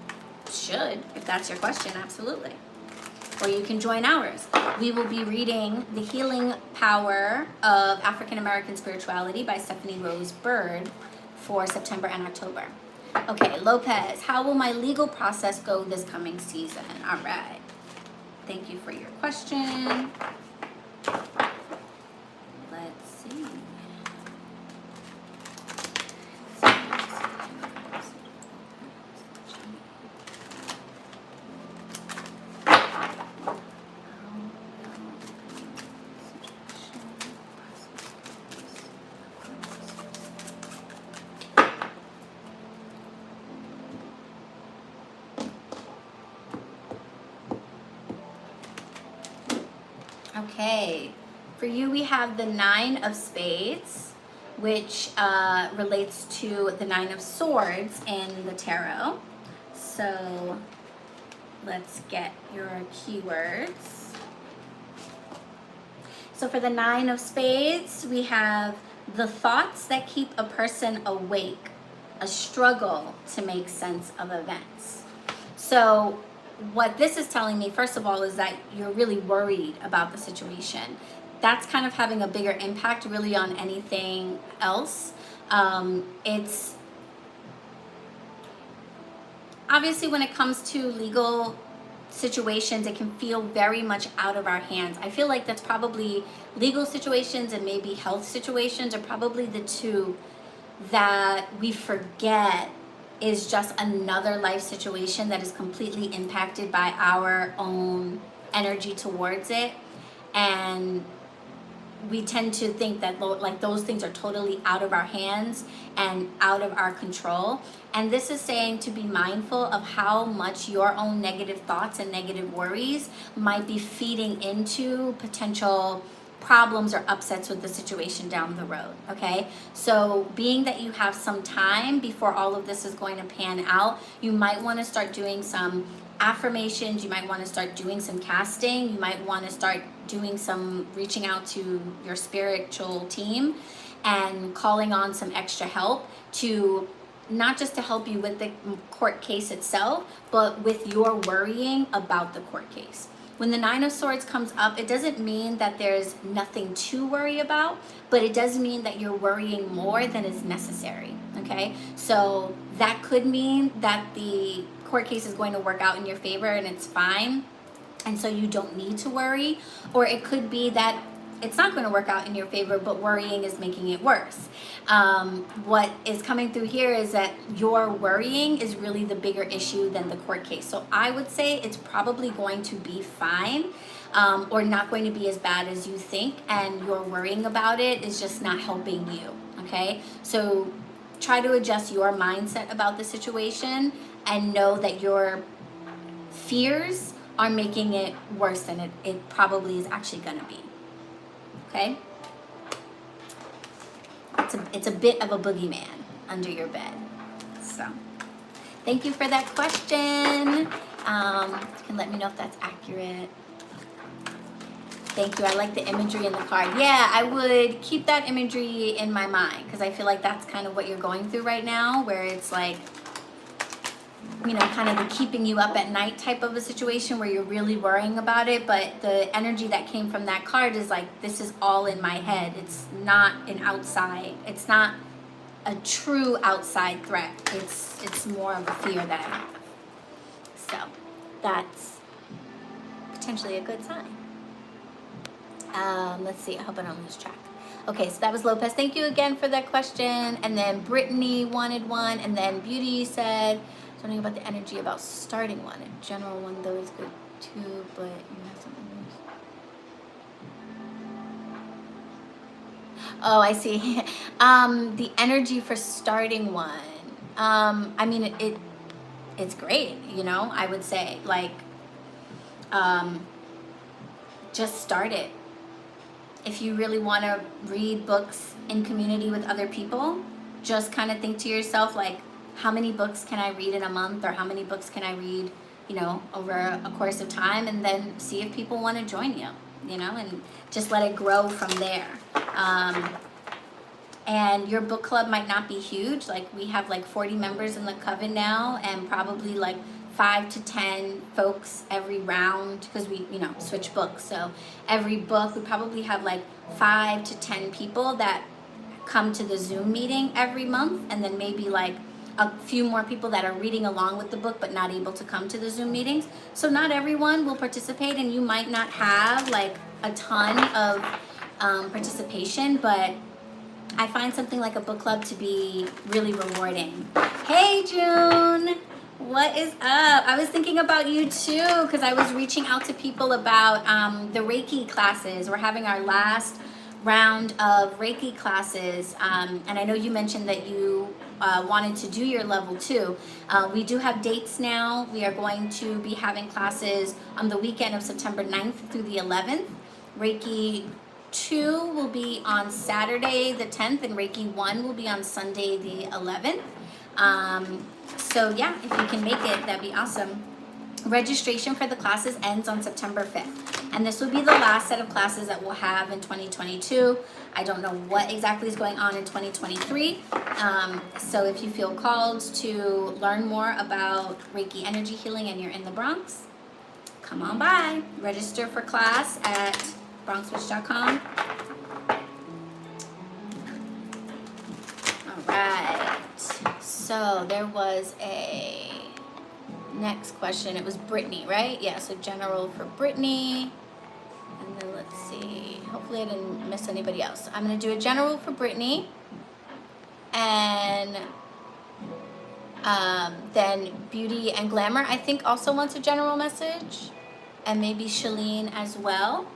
should, if that's your question, absolutely. Or you can join ours. We will be reading The Healing Power of African American Spirituality by Stephanie Rose Bird for September and October. Okay, Lopez, how will my legal process go this coming season? All right. Thank you for your question. Let's see. Okay, for you we have the Nine of Spades, which relates to the Nine of Swords in the tarot. So let's get your keywords. So for the Nine of Spades, we have the thoughts that keep a person awake, a struggle to make sense of events. So what this is telling me, first of all, is that you're really worried about the situation. That's kind of having a bigger impact really on anything else. It's obviously when it comes to legal situations, it can feel very much out of our hands. I feel like that's probably legal situations and maybe health situations are probably the two that we forget is just another life situation that is completely impacted by our own energy towards it. And we tend to think that like those things are totally out of our hands and out of our control. And this is saying to be mindful of how much your own negative thoughts and negative worries might be feeding into potential problems or upsets with the situation down the road, okay? So being that you have some time before all of this is going to pan out, you might want to start doing some affirmations, you might want to start doing some casting, you might want to start doing some reaching out to your spiritual team and calling on some extra help to not just to help you with the court case itself, but with your worrying about the court case. When the Nine of Swords comes up, it doesn't mean that there's nothing to worry about, but it does mean that you're worrying more than is necessary, okay? So that could mean that the court case is going to work out in your favor and it's fine, and so you don't need to worry. Or it could be that it's not going to work out in your favor, but worrying is making it worse. What is coming through here is that your worrying is really the bigger issue than the court case. So I would say it's probably going to be fine, or not going to be as bad as you think, and your worrying about it is just not helping you, okay? So try to adjust your mindset about the situation and know that your fears are making it worse than it probably is actually going to be. Okay? It's a bit of a boogeyman under your bed. So, thank you for that question. You can let me know if that's accurate. Thank you. I like the imagery in the card. Yeah, I would keep that imagery in my mind because I feel like that's kind of what you're going through right now, where it's like, you know, kind of the keeping you up at night type of a situation where you're really worrying about it. But the energy that came from that card is like, this is all in my head. It's not an outside. It's not a true outside threat. It's more of a fear that I have. So that's potentially a good sign. Let's see, I hope I don't lose track. Okay, so that was Lopez. Thank you again for that question. And then Brittany wanted one. And then Beauty said something about the energy about starting one. A general one, though, is good too, but you have something else. Oh, I see. The energy for starting one. I mean, it's great, you know, I would say. Like, just start it. If you really want to read books in community with other people, just kind of think to yourself, like, how many books can I read in a month, or how many books can I read, you know, over a course of time, and then see if people want to join you, you know, and just let it grow from there. And your book club might not be huge. Like, we have like 40 members in the coven now, and probably like 5 to 10 folks every round, because we, you know, switch books. So every book, we probably have like 5 to 10 people that come to the Zoom meeting every month, and then maybe like a few more people that are reading along with the book but not able to come to the Zoom meetings. So not everyone will participate, and you might not have like a ton of participation, but I find something like a book club to be really rewarding. Hey, June! What is up? I was thinking about you too, because I was reaching out to people about the Reiki classes. We're having our last round of Reiki classes, and I know you mentioned that you wanted to do your level 2. We do have dates now. We are going to be having classes on the weekend of September 9th through the 11th. Reiki 2 will be on Saturday the 10th, and Reiki 1 will be on Sunday the 11th. So yeah, if you can make it, that'd be awesome. Registration for the classes ends on September 5th. And this will be the last set of classes that we'll have in 2022. I don't know what exactly is going on in 2023. So if you feel called to learn more about Reiki energy healing and you're in the Bronx, come on by. Register for class at bronxwitch.com. All right. So there was a next question. It was Brittany, right? Yeah, so general for Brittany. And then let's see. Hopefully I didn't miss anybody else. I'm going to do a general for Brittany. And then Beauty and Glamour, I think, also wants a general message. And maybe Shalene as well.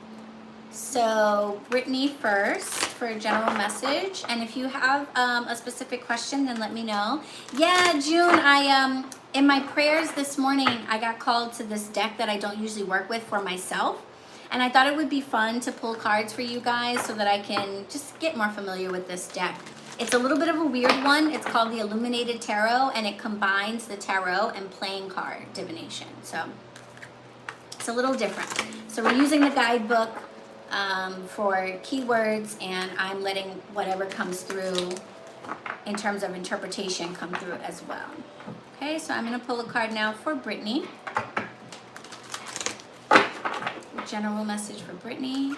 So Brittany first for a general message, and if you have a specific question, then let me know. Yeah, June, I in my prayers this morning, I got called to this deck that I don't usually work with for myself, and I thought it would be fun to pull cards for you guys so that I can just get more familiar with this deck. It's a little bit of a weird one. It's called the Illuminated Tarot, and it combines the tarot and playing card divination. So it's a little different. So we're using the guidebook for keywords, and I'm letting whatever comes through in terms of interpretation come through as well. Okay, so I'm going to pull a card now for Brittany. General message for Brittany.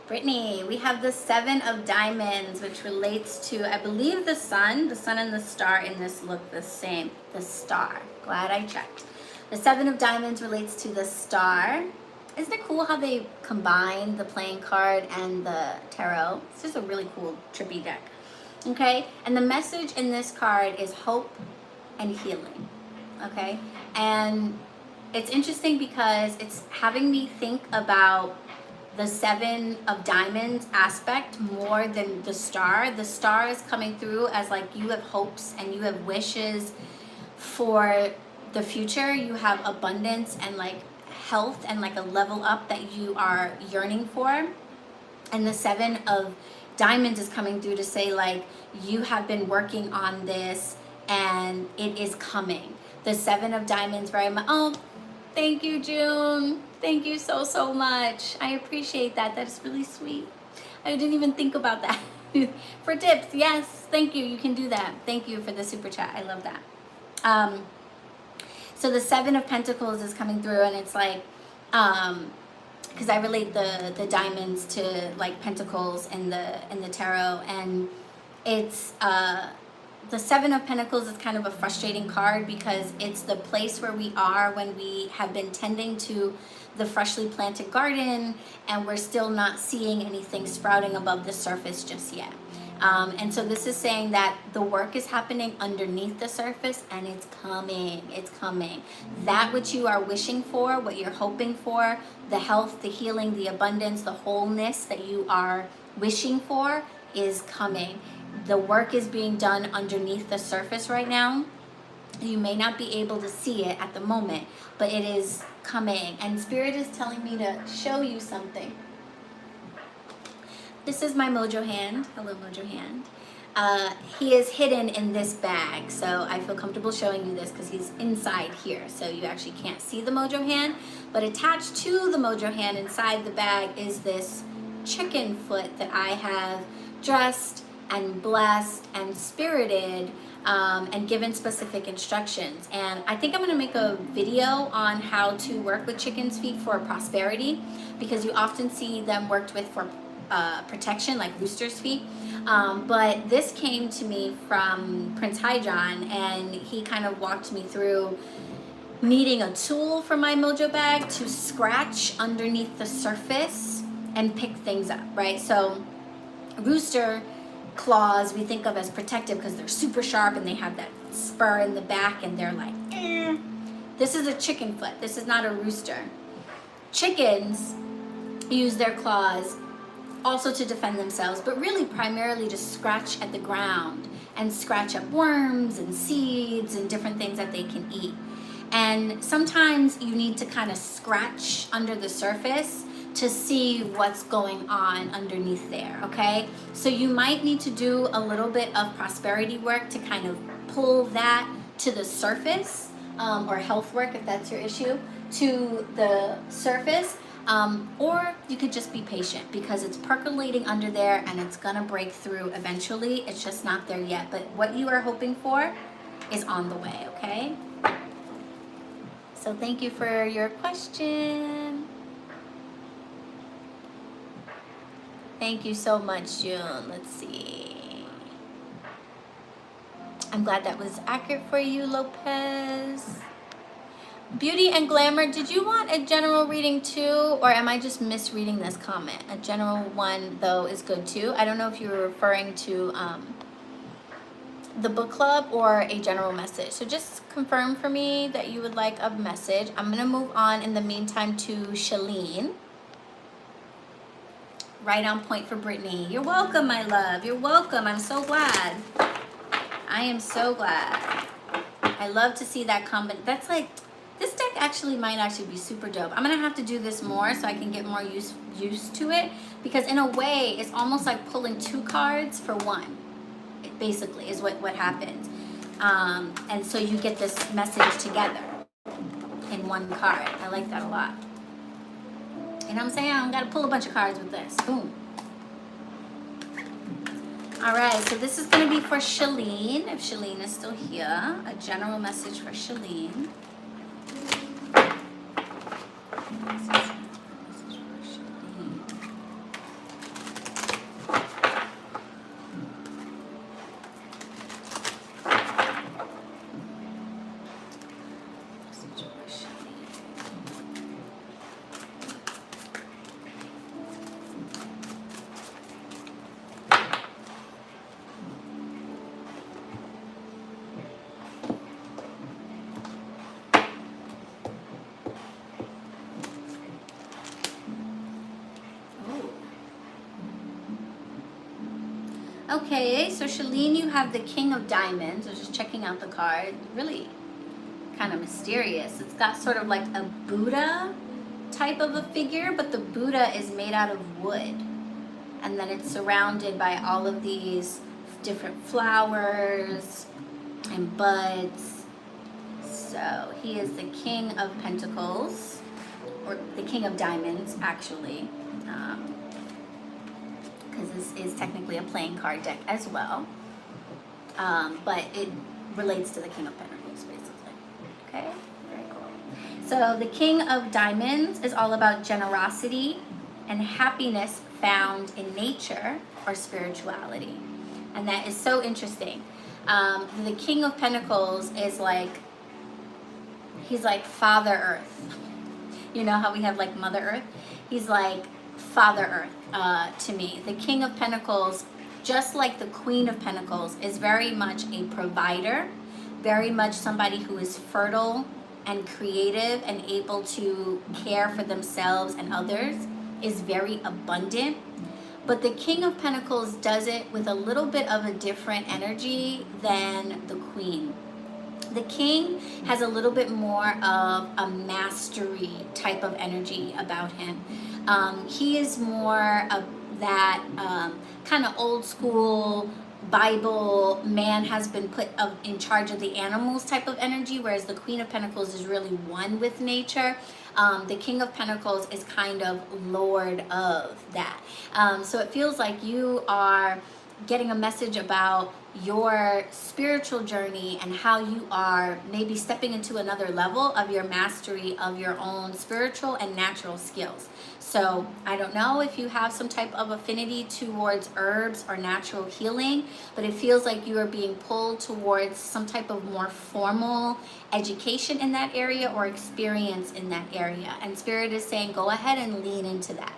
Brittany, we have the 7 of Diamonds, which relates to, I believe, the sun. The sun and the star in this look the same. The star. Glad I checked. The 7 of Diamonds relates to the star. Isn't it cool how they combine the playing card and the tarot? It's just a really cool, trippy deck. Okay? And the message in this card is hope and healing. Okay? And it's interesting because it's having me think about the 7 of Diamonds aspect more than the star. The star is coming through as like you have hopes and you have wishes for the future. You have abundance and like health and like a level up that you are yearning for. And the 7 of Diamonds is coming through to say like you have been working on this and it is coming. The 7 of Diamonds very much, oh, thank you, June. Thank you so, so much. I appreciate that. That's really sweet. I didn't even think about that. For tips, yes, thank you. You can do that. Thank you for the super chat. I love that. So the Seven of Pentacles is coming through, and it's like, because I relate the diamonds to like pentacles in the tarot, and it's the Seven of Pentacles is kind of a frustrating card because it's the place where we are when we have been tending to the freshly planted garden and we're still not seeing anything sprouting above the surface just yet. And so this is saying that the work is happening underneath the surface, and it's coming. It's coming. That which you are wishing for, what you're hoping for, the health, the healing, the abundance, the wholeness that you are wishing for is coming. The work is being done underneath the surface right now. You may not be able to see it at the moment, but it is coming. And Spirit is telling me to show you something. This is my mojo hand. Hello, mojo hand. He is hidden in this bag, so I feel comfortable showing you this because he's inside here, so you actually can't see the mojo hand. But attached to the mojo hand inside the bag is this chicken foot that I have dressed and blessed and spirited and given specific instructions. And I think I'm going to make a video on how to work with chicken's feet for prosperity, because you often see them worked with for protection, like rooster's feet. But this came to me from Prince Hydron, and he kind of walked me through needing a tool for my mojo bag to scratch underneath the surface and pick things up, right? So rooster claws we think of as protective because they're super sharp and they have that spur in the back and they're like, eh. This is a chicken foot. This is not a rooster. Chickens use their claws also to defend themselves, but really primarily to scratch at the ground and scratch up worms and seeds and different things that they can eat. And sometimes you need to kind of scratch under the surface to see what's going on underneath there, okay? So you might need to do a little bit of prosperity work to kind of pull that to the surface, or health work if that's your issue, to the surface. Or you could just be patient because it's percolating under there and it's gonna break through eventually. It's just not there yet. But what you are hoping for is on the way, okay? So thank you for your question. Thank you so much, June. Let's see. I'm glad that was accurate for you, Lopez. Beauty and Glamour, did you want a general reading too, or am I just misreading this comment? A general one, though, is good too. I don't know if you were referring to the book club or a general message. So just confirm for me that you would like a message. I'm going to move on in the meantime to Shalene. Right on point for Brittany. You're welcome, my love. You're welcome. I'm so glad. I am so glad. I love to see that comment. That's like, this deck actually might actually be super dope. I'm gonna have to do this more so I can get more used to it, because in a way it's almost like pulling two cards for one. It basically is what happens. And so you get this message together in one card. I like that a lot. You know what I'm saying? I don't gotta pull a bunch of cards with this. Boom. All right, so this is gonna be for Shalene, if Shalene is still here. A general message for Shalene. Okay, so Shalene, you have the King of Diamonds. I was just checking out the card. Really kind of mysterious. It's got sort of like a Buddha type of a figure, but the Buddha is made out of wood. And then it's surrounded by all of these different flowers and buds. So he is the King of Pentacles. or the King of Diamonds, actually, because this is technically a playing card deck as well, but it relates to the King of Pentacles, basically. Okay, very cool. So the King of Diamonds is all about generosity and happiness found in nature or spirituality. And that is so interesting. The King of Pentacles is like, he's like Father Earth. You know how we have like Mother Earth? He's like Father Earth to me. The King of Pentacles, just like the Queen of Pentacles, is very much a provider, very much somebody who is fertile and creative and able to care for themselves and others, is very abundant. But the King of Pentacles does it with a little bit of a different energy than the Queen. The King has a little bit more of a mastery type of energy about him. He is more of that kind of old school Bible man has been put in charge of the animals type of energy, whereas the Queen of Pentacles is really one with nature. The King of Pentacles is kind of lord of that. So it feels like you are getting a message about your spiritual journey and how you are maybe stepping into another level of your mastery of your own spiritual and natural skills. So I don't know if you have some type of affinity towards herbs or natural healing, but it feels like you are being pulled towards some type of more formal education in that area or experience in that area. And Spirit is saying, go ahead and lean into that.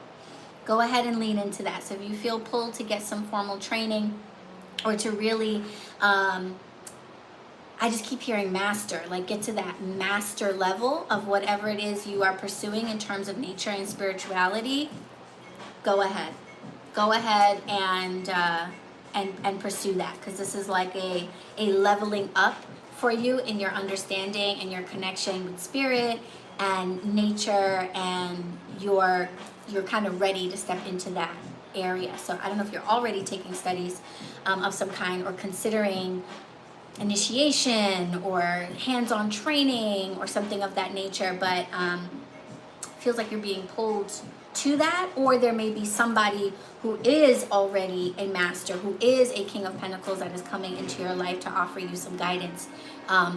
Go ahead and lean into that. So if you feel pulled to get some formal training or to really, I just keep hearing master, like get to that master level of whatever it is you are pursuing in terms of nature and spirituality, go ahead. Go ahead and pursue that, because this is like a leveling up for you in your understanding and your connection with spirit and nature, and you're kind of ready to step into that area. So I don't know if you're already taking studies of some kind or considering initiation or hands-on training or something of that nature, but feels like you're being pulled to that, or there may be somebody who is already a master, who is a King of Pentacles that is coming into your life to offer you some guidance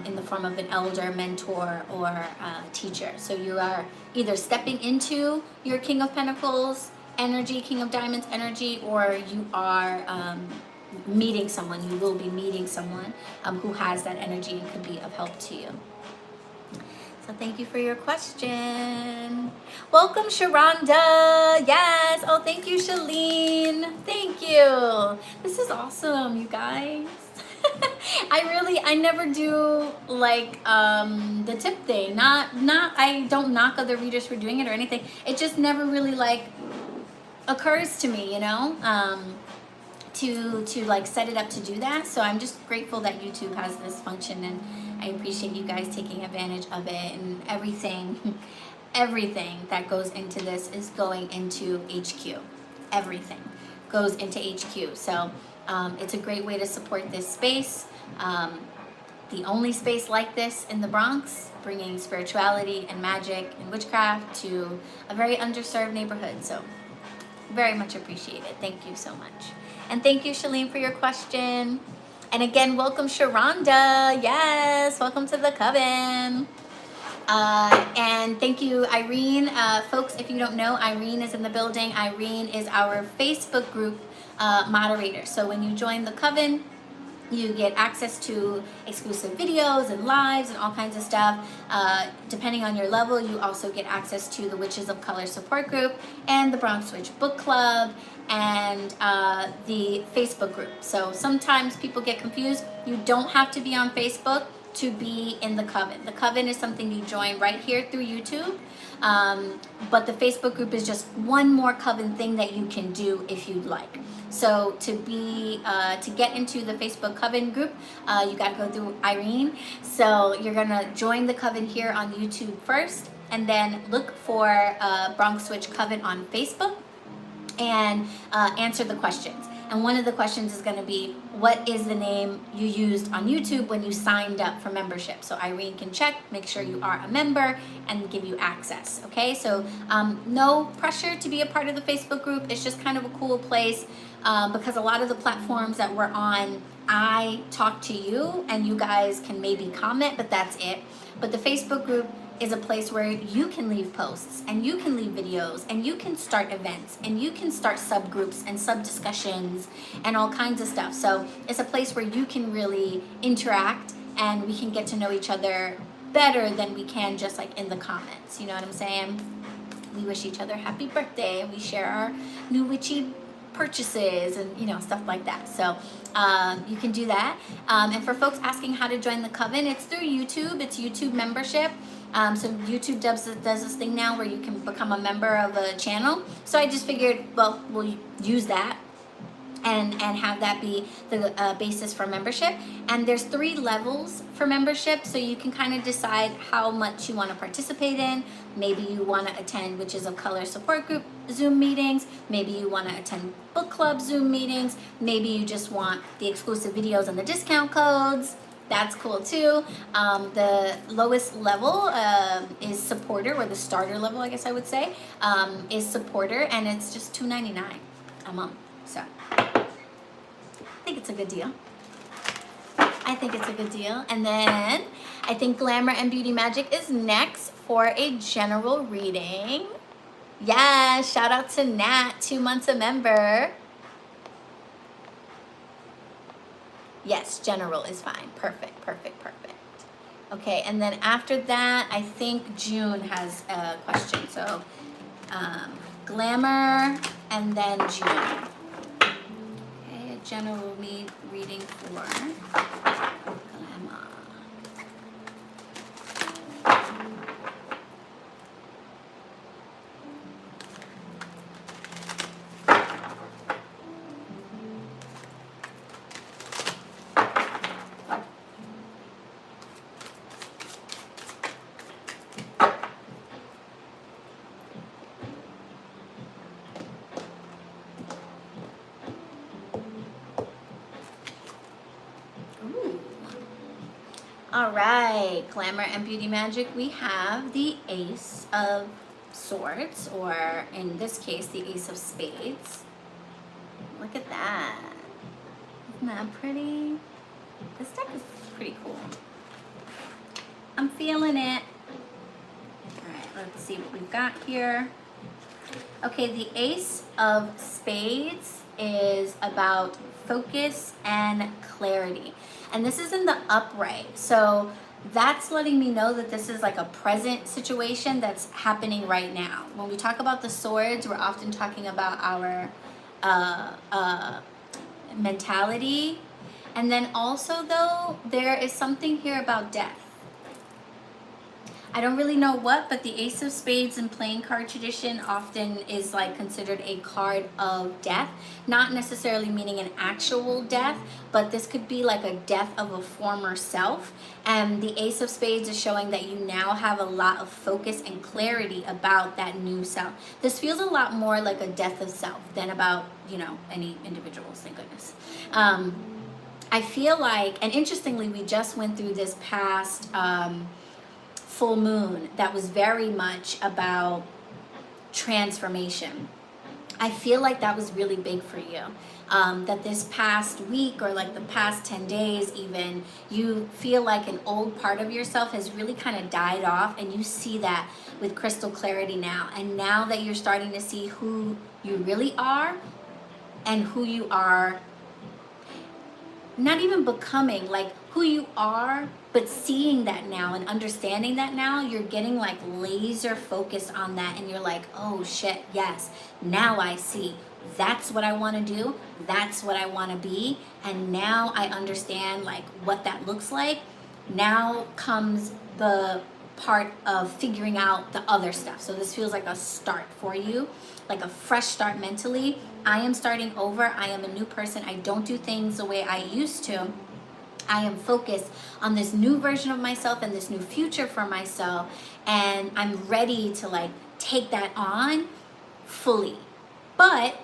in the form of an elder, mentor, or teacher. So you are either stepping into your King of Pentacles energy, King of Diamonds energy, or you are meeting someone. You will be meeting someone who has that energy and could be of help to you. So thank you for your question. Welcome, Sharonda. Yes. Oh, thank you, Shalene. Thank you. This is awesome, you guys. I never do like the tip thing. I don't knock other readers for doing it or anything. It just never really like occurs to me, you know, to like set it up to do that. So I'm just grateful that YouTube has this function, and I appreciate you guys taking advantage of it. And everything that goes into this is going into HQ. Everything goes into HQ. So it's a great way to support this space. The only space like this in the Bronx, bringing spirituality and magic and witchcraft to a very underserved neighborhood. So very much appreciated. Thank you so much. And thank you, Shalene, for your question. And again, welcome, Sharonda. Yes, welcome to the coven. And thank you, Irene. Folks, if you don't know, Irene is in the building. Irene is our Facebook group moderator. So when you join the coven, you get access to exclusive videos and lives and all kinds of stuff. Depending on your level, you also get access to the Witches of Color support group and the BronxWitch book club and the Facebook group. So sometimes people get confused. You don't have to be on Facebook to be in the coven. The coven is something you join right here through YouTube. But the Facebook group is just one more coven thing that you can do if you'd like. So to get into the Facebook coven group, you got to go through Irene. So you're gonna join the coven here on YouTube first, and then look for BronxWitch Coven on Facebook, and answer the questions. And one of the questions is going to be, what is the name you used on YouTube when you signed up for membership? So Irene can check, make sure you are a member, and give you access. Okay, so no pressure to be a part of the Facebook group. It's just kind of a cool place because a lot of the platforms that we're on, I talk to you and you guys can maybe comment, but that's it. But the Facebook group is a place where you can leave posts and you can leave videos and you can start events and you can start subgroups and sub discussions and all kinds of stuff. So it's a place where you can really interact and we can get to know each other better than we can just like in the comments. You know what I'm saying? We wish each other happy birthday and we share our new witchy purchases and stuff like that. So you can do that. And for folks asking how to join the coven, it's through YouTube. It's YouTube membership. So YouTube does this thing now where you can become a member of a channel. So I just figured, well, we'll use that and have that be the basis for membership. And there's 3 levels for membership, so you can kind of decide how much you want to participate in. Maybe you want to attend Witches of Color support group Zoom meetings. Maybe you want to attend book club Zoom meetings. Maybe you just want the exclusive videos and the discount codes. That's cool too. The lowest level is supporter, or the starter level, I guess I would say, is supporter, and it's just $2.99 a month. So I think it's a good deal. I think it's a good deal. And then I think Glamour and Beauty Magic is next for a general reading. Yeah, shout out to Nat, 2 months a member. Yes, general is fine. Perfect. Okay, and then after that, I think June has a question. So Glamour and then June. Okay, a general reading for Glamour. All right, Glamour and Beauty Magic, we have the Ace of Swords, or in this case, the Ace of Spades. Look at that. Isn't that pretty? This deck is pretty cool. I'm feeling it. All right, let's see what we've got here. Okay, the Ace of Spades is about focus and clarity. And this is in the upright. So that's letting me know that this is like a present situation that's happening right now. When we talk about the swords, we're often talking about our mentality. And then also though, there is something here about death. I don't really know what, but the Ace of Spades in playing card tradition often is like considered a card of death. Not necessarily meaning an actual death, but this could be like a death of a former self. And the Ace of Spades is showing that you now have a lot of focus and clarity about that new self. This feels a lot more like a death of self than about, any individuals, thank goodness. I feel like, and interestingly, we just went through this past full moon that was very much about transformation. I feel like that was really big for you. That this past week or like the past 10 days even, you feel like an old part of yourself has really kind of died off, and you see that with crystal clarity now. And now that you're starting to see who you really are and who you are not even becoming, like who you are, but seeing that now and understanding that now, you're getting like laser focused on that, and you're like, oh shit, yes, now I see. That's what I want to do. That's what I want to be. And now I understand like what that looks like. Now comes the part of figuring out the other stuff. So this feels like a start for you, like a fresh start mentally. I am starting over. I am a new person. I don't do things the way I used to. I am focused on this new version of myself and this new future for myself. And I'm ready to like take that on fully. But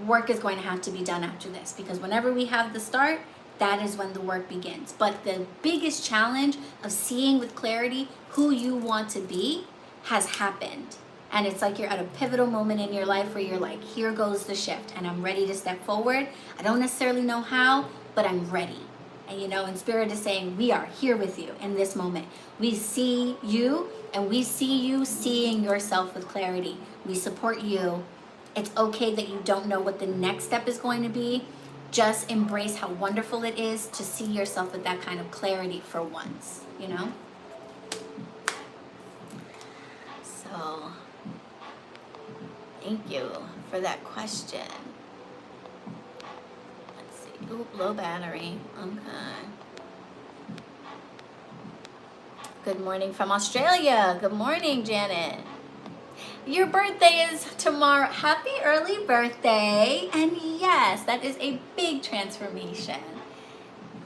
work is going to have to be done after this, because whenever we have the start, that is when the work begins. But the biggest challenge of seeing with clarity who you want to be has happened. And it's like you're at a pivotal moment in your life where you're like, here goes the shift and I'm ready to step forward. I don't necessarily know how, but I'm ready. And you know, and Spirit is saying, we are here with you in this moment. We see you and we see you seeing yourself with clarity. We support you. It's okay that you don't know what the next step is going to be. Just embrace how wonderful it is to see yourself with that kind of clarity for once, you know? So, thank you for that question. Let's see. Oop, low battery. Okay. Good morning from Australia. Good morning, Janet. Your birthday is tomorrow. Happy early birthday. And yes, that is a big transformation.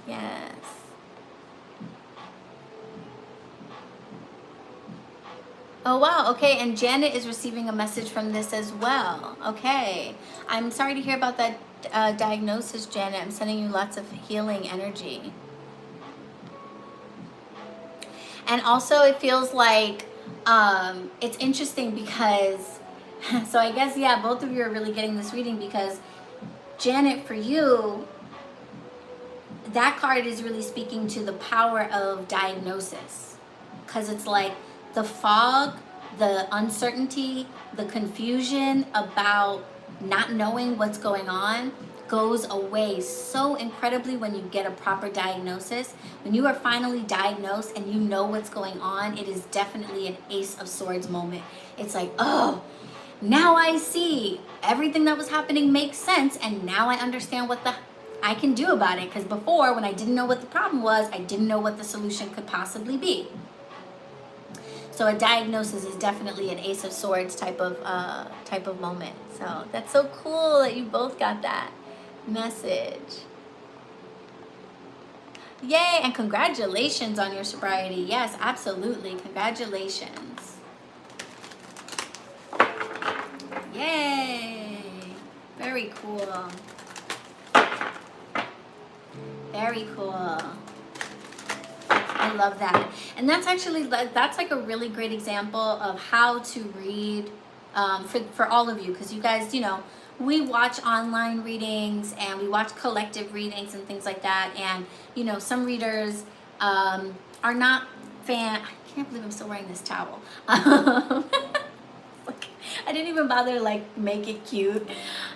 Yes. Oh, wow. Okay. And Janet is receiving a message from this as well. Okay. I'm sorry to hear about that diagnosis, Janet. I'm sending you lots of healing energy. And also it feels like it's interesting because, so I guess, yeah, both of you are really getting this reading because Janet, for you, that card is really speaking to the power of diagnosis, because it's like the fog, the uncertainty, the confusion about not knowing what's going on goes away so incredibly when you get a proper diagnosis. When you are finally diagnosed and you know what's going on, it is definitely an Ace of Swords moment. It's like, oh, now I see. Everything that was happening makes sense, and now I understand what I can do about it. Because before, when I didn't know what the problem was, I didn't know what the solution could possibly be. So a diagnosis is definitely an Ace of Swords type of moment. So that's so cool that you both got that message. Yay, and congratulations on your sobriety. Yes, absolutely. Congratulations. Yay. Very cool. Very cool. I love that. And that's actually, that's like a really great example of how to read for all of you. Because you guys, you know, we watch online readings and we watch collective readings and things like that. And, you know, some readers are not I can't believe I'm still wearing this towel. I didn't even bother to like make it cute.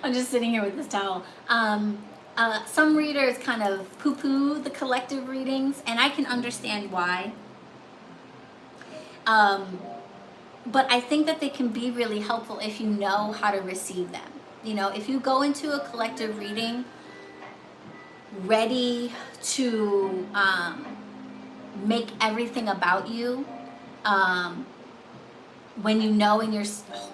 I'm just sitting here with this towel. Some readers kind of poo-poo the collective readings, and I can understand why. But I think that they can be really helpful if you know how to receive them. You know, if you go into a collective reading ready to make everything about you, when you know in your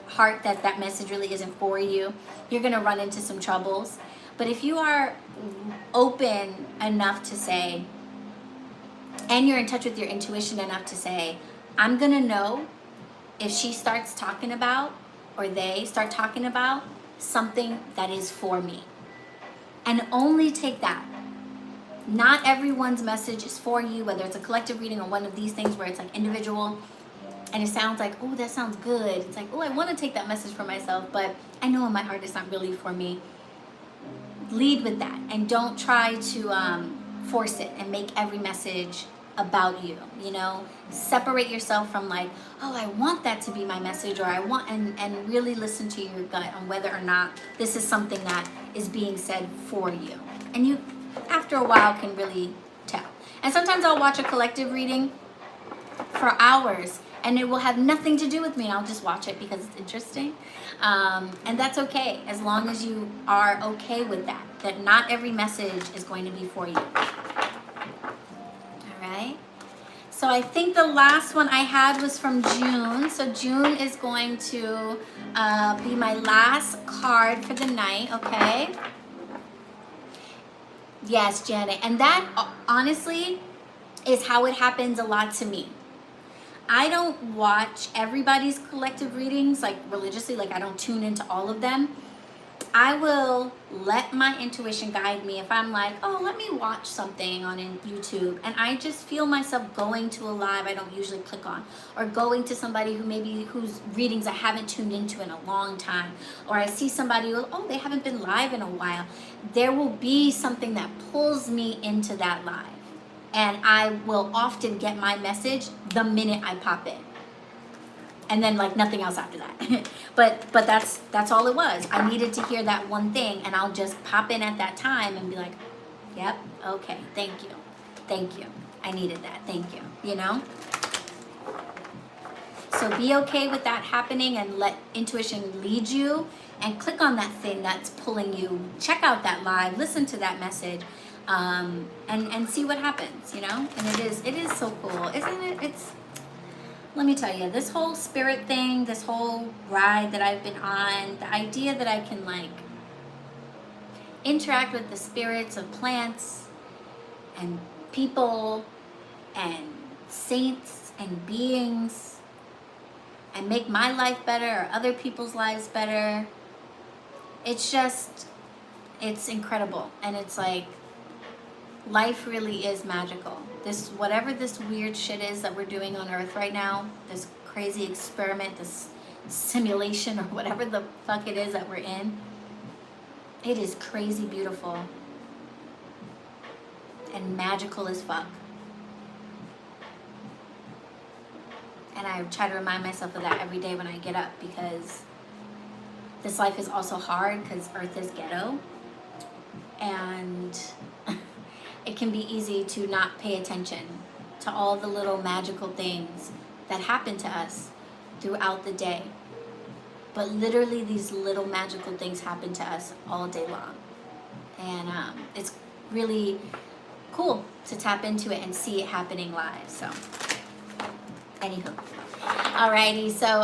heart that that message really isn't for you, you're going to run into some troubles. But if you are open enough to say, and you're in touch with your intuition enough to say, I'm going to know if she starts talking about, or they start talking about, something that is for me. And only take that. Not everyone's message is for you, whether it's a collective reading or one of these things where it's like individual, and it sounds like, oh, that sounds good. It's like, oh, I want to take that message for myself, but I know in my heart it's not really for me. Lead with that, and don't try to force it and make every message about you. You know, separate yourself from like, oh, I want that to be my message, or I want, and really listen to your gut on whether or not this is something that is being said for you. And you, after a while, can really tell. And sometimes I'll watch a collective reading for hours and it will have nothing to do with me, and I'll just watch it because it's interesting. And that's okay, as long as you are okay with that not every message is going to be for you. All right. So I think the last one I had was from June. So June is going to be my last card for the night, okay? Yes, Janet. And that, honestly, is how it happens a lot to me. I don't watch everybody's collective readings, like, religiously. Like, I don't tune into all of them. I will let my intuition guide me. If I'm like, oh, let me watch something on YouTube, and I just feel myself going to a live I don't usually click on, or going to somebody whose readings I haven't tuned into in a long time, or I see somebody who, oh, they haven't been live in a while, there will be something that pulls me into that live. And I will often get my message the minute I pop in. And then like nothing else after that. but that's all it was. I needed to hear that one thing, and I'll just pop in at that time and be like, yep, okay, thank you. I needed that, thank you, you know? So be okay with that happening and let intuition lead you, and click on that thing that's pulling you. Check out that live, listen to that message, and see what happens, you know? And it is so cool, isn't it? Let me tell you, this whole spirit thing, this whole ride that I've been on, the idea that I can like interact with the spirits of plants and people and saints and beings and make my life better or other people's lives better. It's incredible. And it's like, life really is magical. Whatever this weird shit is that we're doing on Earth right now, this crazy experiment, this simulation, or whatever the fuck it is that we're in, it is crazy beautiful and magical as fuck. And I try to remind myself of that every day when I get up, because this life is also hard because Earth is ghetto, and it can be easy to not pay attention to all the little magical things that happen to us throughout the day. But literally these little magical things happen to us all day long. And it's really cool to tap into it and see it happening live. So, anywho. Alrighty, so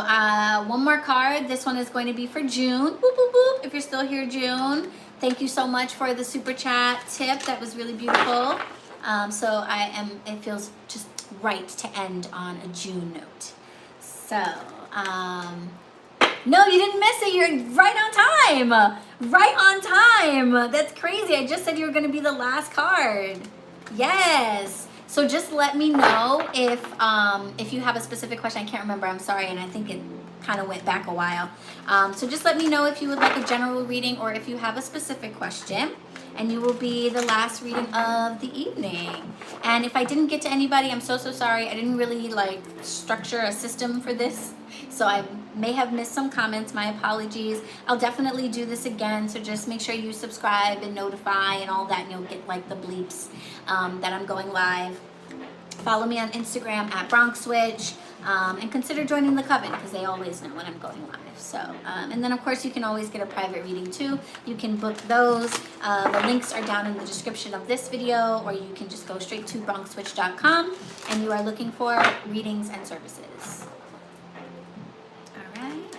one more card. This one is going to be for June. Boop, boop, boop. If you're still here, June. Thank you so much for the super chat tip. That was really beautiful. So it feels just right to end on a June note. So, no, you didn't miss it. You're right on time. Right on time. That's crazy. I just said you were going to be the last card. Yes. So just let me know if you have a specific question. I can't remember. I'm sorry. And I think it kind of went back a while. So just let me know if you would like a general reading or if you have a specific question, and you will be the last reading of the evening. And if I didn't get to anybody, I'm so sorry. I didn't really like structure a system for this, so I may have missed some comments. My apologies. I'll definitely do this again, so just make sure you subscribe and notify and all that, and you'll get like the bleeps that I'm going live. Follow me on Instagram at BronxWitch, and consider joining the coven, because they always know when I'm going live. So, and then of course you can always get a private reading too. You can book those. The links are down in the description of this video, or you can just go straight to bronxwitch.com, and you are looking for readings and services. All right.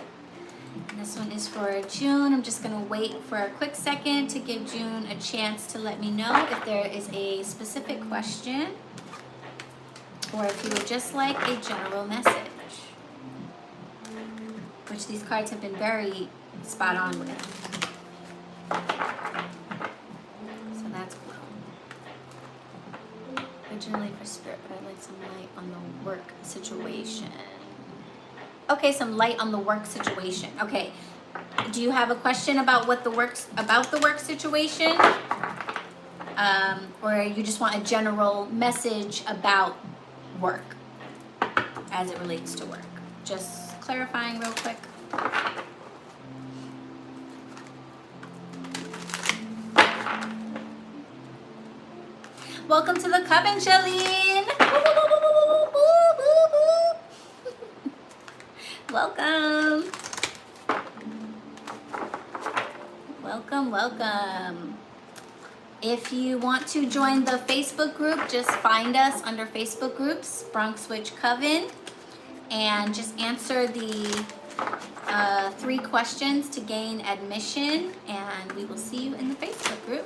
And this one is for June. I'm just going to wait for a quick second to give June a chance to let me know if there is a specific question, or if you would just like a general message, which these cards have been very spot on with. So that's cool. Originally for spirit, but I'd like some light on the work situation. Okay, some light on the work situation. Okay, do you have a question about the work situation? Or you just want a general message about work as it relates to work? Just clarifying real quick. Welcome to the coven, Shalene. Welcome. Welcome. If you want to join the Facebook group, just find us under Facebook groups, BronxWitch Coven, and just answer the 3 questions to gain admission, and we will see you in the Facebook group.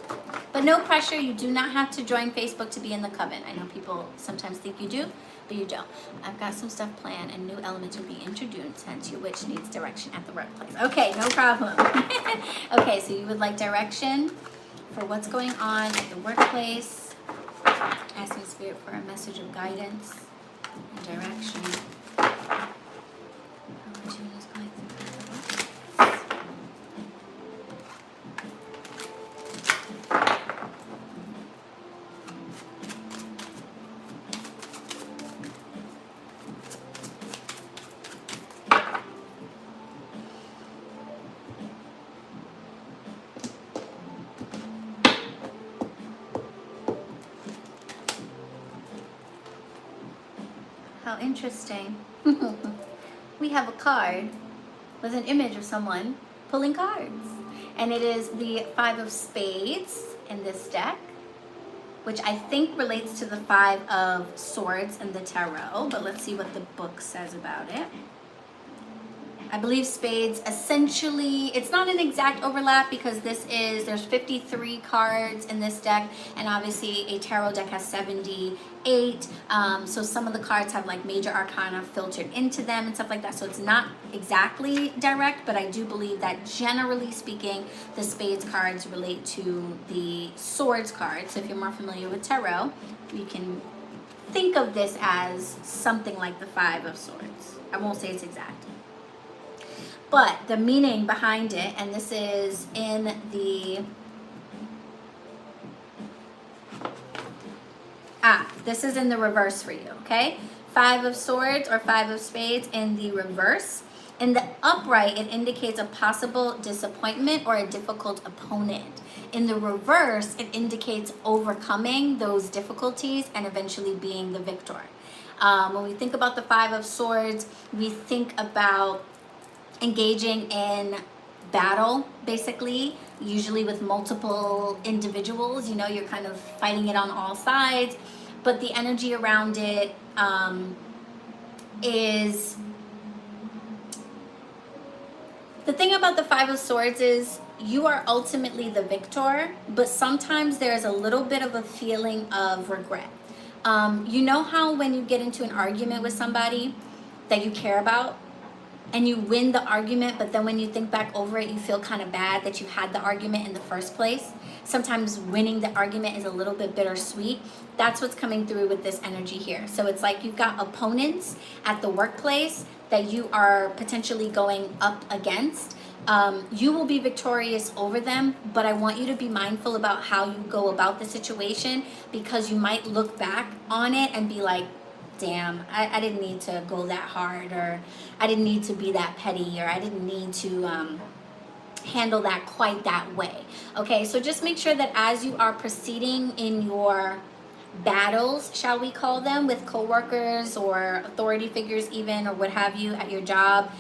But no pressure, you do not have to join Facebook to be in the coven. I know people sometimes think you do, but you don't. I've got some stuff planned, and new elements will be introduced, hence your witch needs direction at the workplace. Okay, no problem. Okay, so you would like direction for what's going on at the workplace. Asking Spirit for a message of guidance and direction. How interesting. We have a card with an image of someone pulling cards. And it is the 5 of spades in this deck, which I think relates to the 5 of swords in the tarot, but let's see what the book says about it. I believe spades essentially, it's not an exact overlap because there's 53 cards in this deck, and obviously a tarot deck has 78. So some of the cards have like major arcana filtered into them and stuff like that. So it's not exactly direct, but I do believe that generally speaking, the spades cards relate to the swords cards. So if you're more familiar with tarot, you can think of this as something like the 5 of swords. I won't say it's exact. But the meaning behind it, and this is in the, this is in the reverse for you, okay? 5 of swords or 5 of spades in the reverse. In the upright, it indicates a possible disappointment or a difficult opponent. In the reverse, it indicates overcoming those difficulties and eventually being the victor. When we think about the 5 of swords, we think about engaging in battle, basically, usually with multiple individuals. You know, you're kind of fighting it on all sides, but the energy around it is, the thing about the 5 of swords is you are ultimately the victor, but sometimes there's a little bit of a feeling of regret. You know how when you get into an argument with somebody that you care about, and you win the argument, but then when you think back over it, you feel kind of bad that you had the argument in the first place. Sometimes winning the argument is a little bit bittersweet. That's what's coming through with this energy here. So it's like you've got opponents at the workplace that you are potentially going up against. You will be victorious over them, but I want you to be mindful about how you go about the situation, because you might look back on it and be like, damn, I didn't need to go that hard, or I didn't need to be that petty, or I didn't need to handle that quite that way. Okay, so just make sure that as you are proceeding in your battles, shall we call them, with coworkers or authority figures even, or what have you at your job,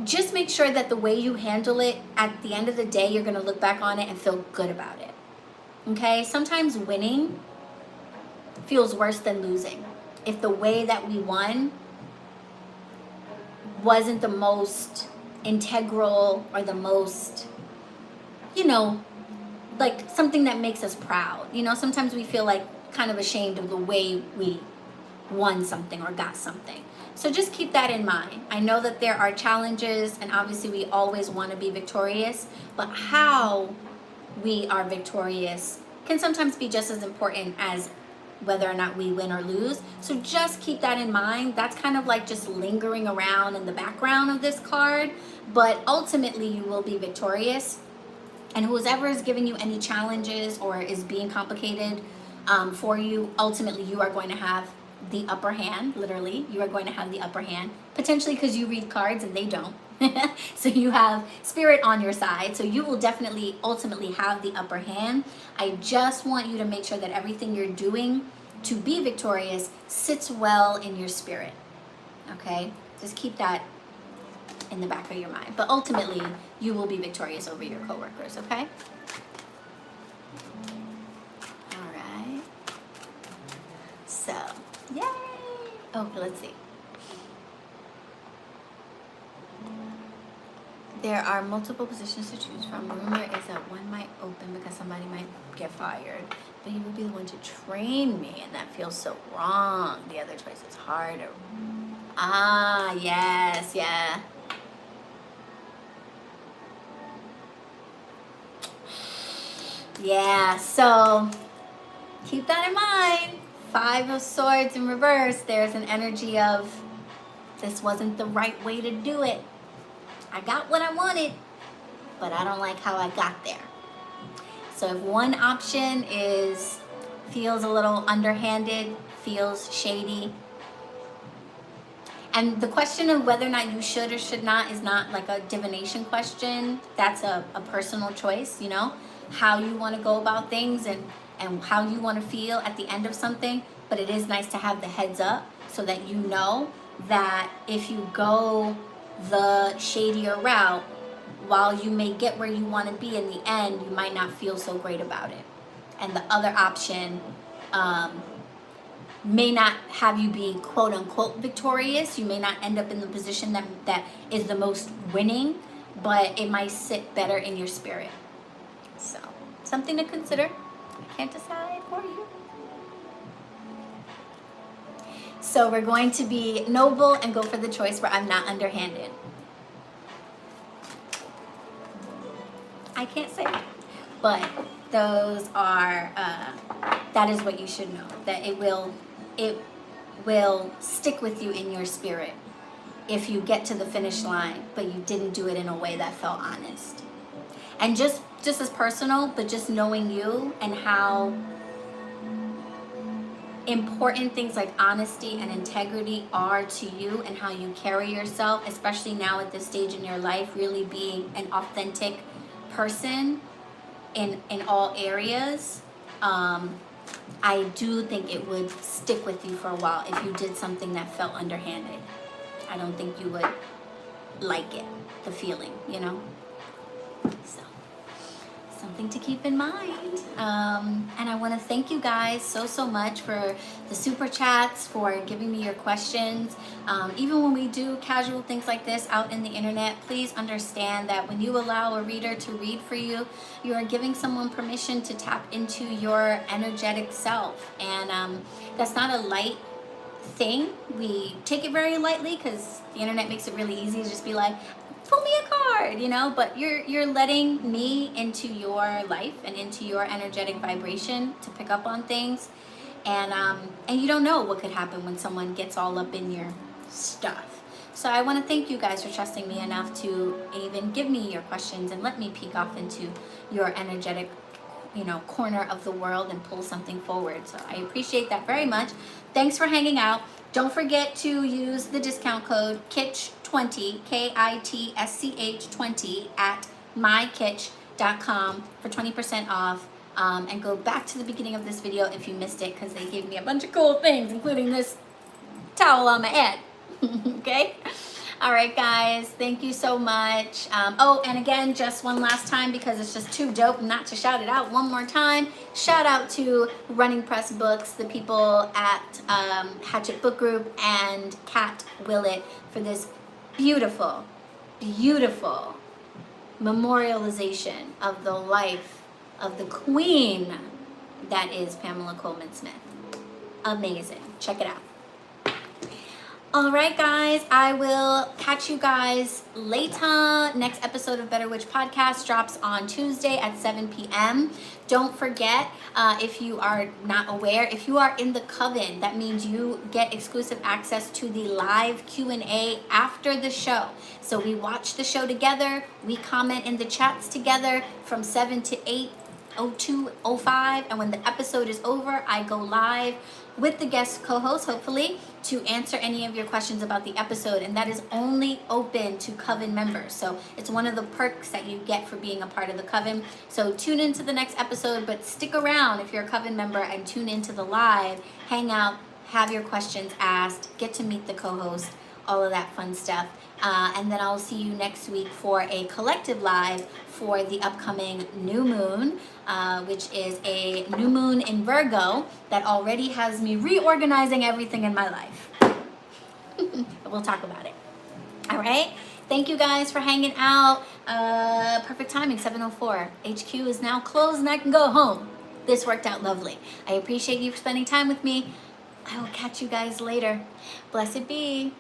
just make sure that the way you handle it, at the end of the day, you're going to look back on it and feel good about it. Okay, sometimes winning feels worse than losing. If the way that we won wasn't the most integral or the most, you know, like something that makes us proud. You know, sometimes we feel like kind of ashamed of the way we won something or got something. So just keep that in mind. I know that there are challenges, and obviously we always want to be victorious, but how we are victorious can sometimes be just as important as whether or not we win or lose. So just keep that in mind. That's kind of like just lingering around in the background of this card, but ultimately you will be victorious. And whoever is giving you any challenges or is being complicated for you, ultimately you are going to have the upper hand. Literally, you are going to have the upper hand, potentially because you read cards and they don't. So you have spirit on your side, so you will definitely ultimately have the upper hand. I just want you to make sure that everything you're doing to be victorious sits well in your spirit. Okay, just keep that in the back of your mind, but ultimately you will be victorious over your coworkers. Okay, all right, so yay. Oh, let's see. There are multiple positions to choose from. Rumor is that one might open because somebody might get fired, but you would be the one to train me, and that feels so wrong. The other choice is harder. Ah, yes, yeah. Yeah, so keep that in mind. 5 of Swords in reverse. There's an energy of this wasn't the right way to do it. I got what I wanted, but I don't like how I got there. So if one option feels a little underhanded, feels shady, and the question of whether or not you should or should not is not like a divination question. That's a personal choice, you know, how you want to go about things and how you want to feel at the end of something. But it is nice to have the heads up so that you know that if you go the shadier route, while you may get where you want to be in the end, you might not feel so great about it. And the other option may not have you be quote unquote victorious. You may not end up in the position that is the most winning, but it might sit better in your spirit. So something to consider. I can't decide for you. So we're going to be noble and go for the choice where I'm not underhanded. I can't say, but those are, that is what you should know, that it will stick with you in your spirit if you get to the finish line, but you didn't do it in a way that felt honest. And just as personal, but just knowing you and how important things like honesty and integrity are to you and how you carry yourself, especially now at this stage in your life, really being an authentic person in all areas. I do think it would stick with you for a while if you did something that felt underhanded. I don't think you would like it, the feeling, you know? So something to keep in mind. And I want to thank you guys so much for the super chats, for giving me your questions. Even when we do casual things like this out in the internet, please understand that when you allow a reader to read for you, you are giving someone permission to tap into your energetic self. And that's not a light thing. We take it very lightly because the internet makes it really easy to just be like, pull me a card, you know, but you're letting me into your life and into your energetic vibration to pick up on things. And you don't know what could happen when someone gets all up in your stuff. So I want to thank you guys for trusting me enough to even give me your questions and let me peek off into your energetic, you know, corner of the world and pull something forward. So I appreciate that very much. Thanks for hanging out. Don't forget to use the discount code KITCH20, KITSCH 20 at mykitch.com for 20% off. And go back to the beginning of this video if you missed it, because they gave me a bunch of cool things, including this towel on my head. Okay? All right, guys. Thank you so much. Oh, and again, just one last time, because it's just too dope not to shout it out one more time. Shout out to Running Press Books, the people at Hatchet Book Group, and Kat Willett for this beautiful, beautiful memorialization of the life of the queen that is Pamela Coleman Smith. Amazing. Check it out. All right, guys, I will catch you guys later. Next episode of BetterWitch Podcast drops on Tuesday at 7 p.m. Don't forget, if you are not aware, if you are in the Coven, that means you get exclusive access to the live Q&A after the show. So we watch the show together. We comment in the chats together from 7 to 8:02, 05, and when the episode is over, I go live with the guest co-host, hopefully, to answer any of your questions about the episode, and that is only open to Coven members. So it's one of the perks that you get for being a part of the Coven. So tune into the next episode, but stick around if you're a Coven member and tune into the live, hang out, have your questions asked, get to meet the co-host, all of that fun stuff. And then I'll see you next week for a collective live for the upcoming new moon, which is a new moon in Virgo that already has me reorganizing everything in my life. But we'll talk about it. All right. Thank you guys for hanging out. Perfect timing, 7:04. HQ is now closed and I can go home. This worked out lovely. I appreciate you for spending time with me. I will catch you guys later. Blessed be.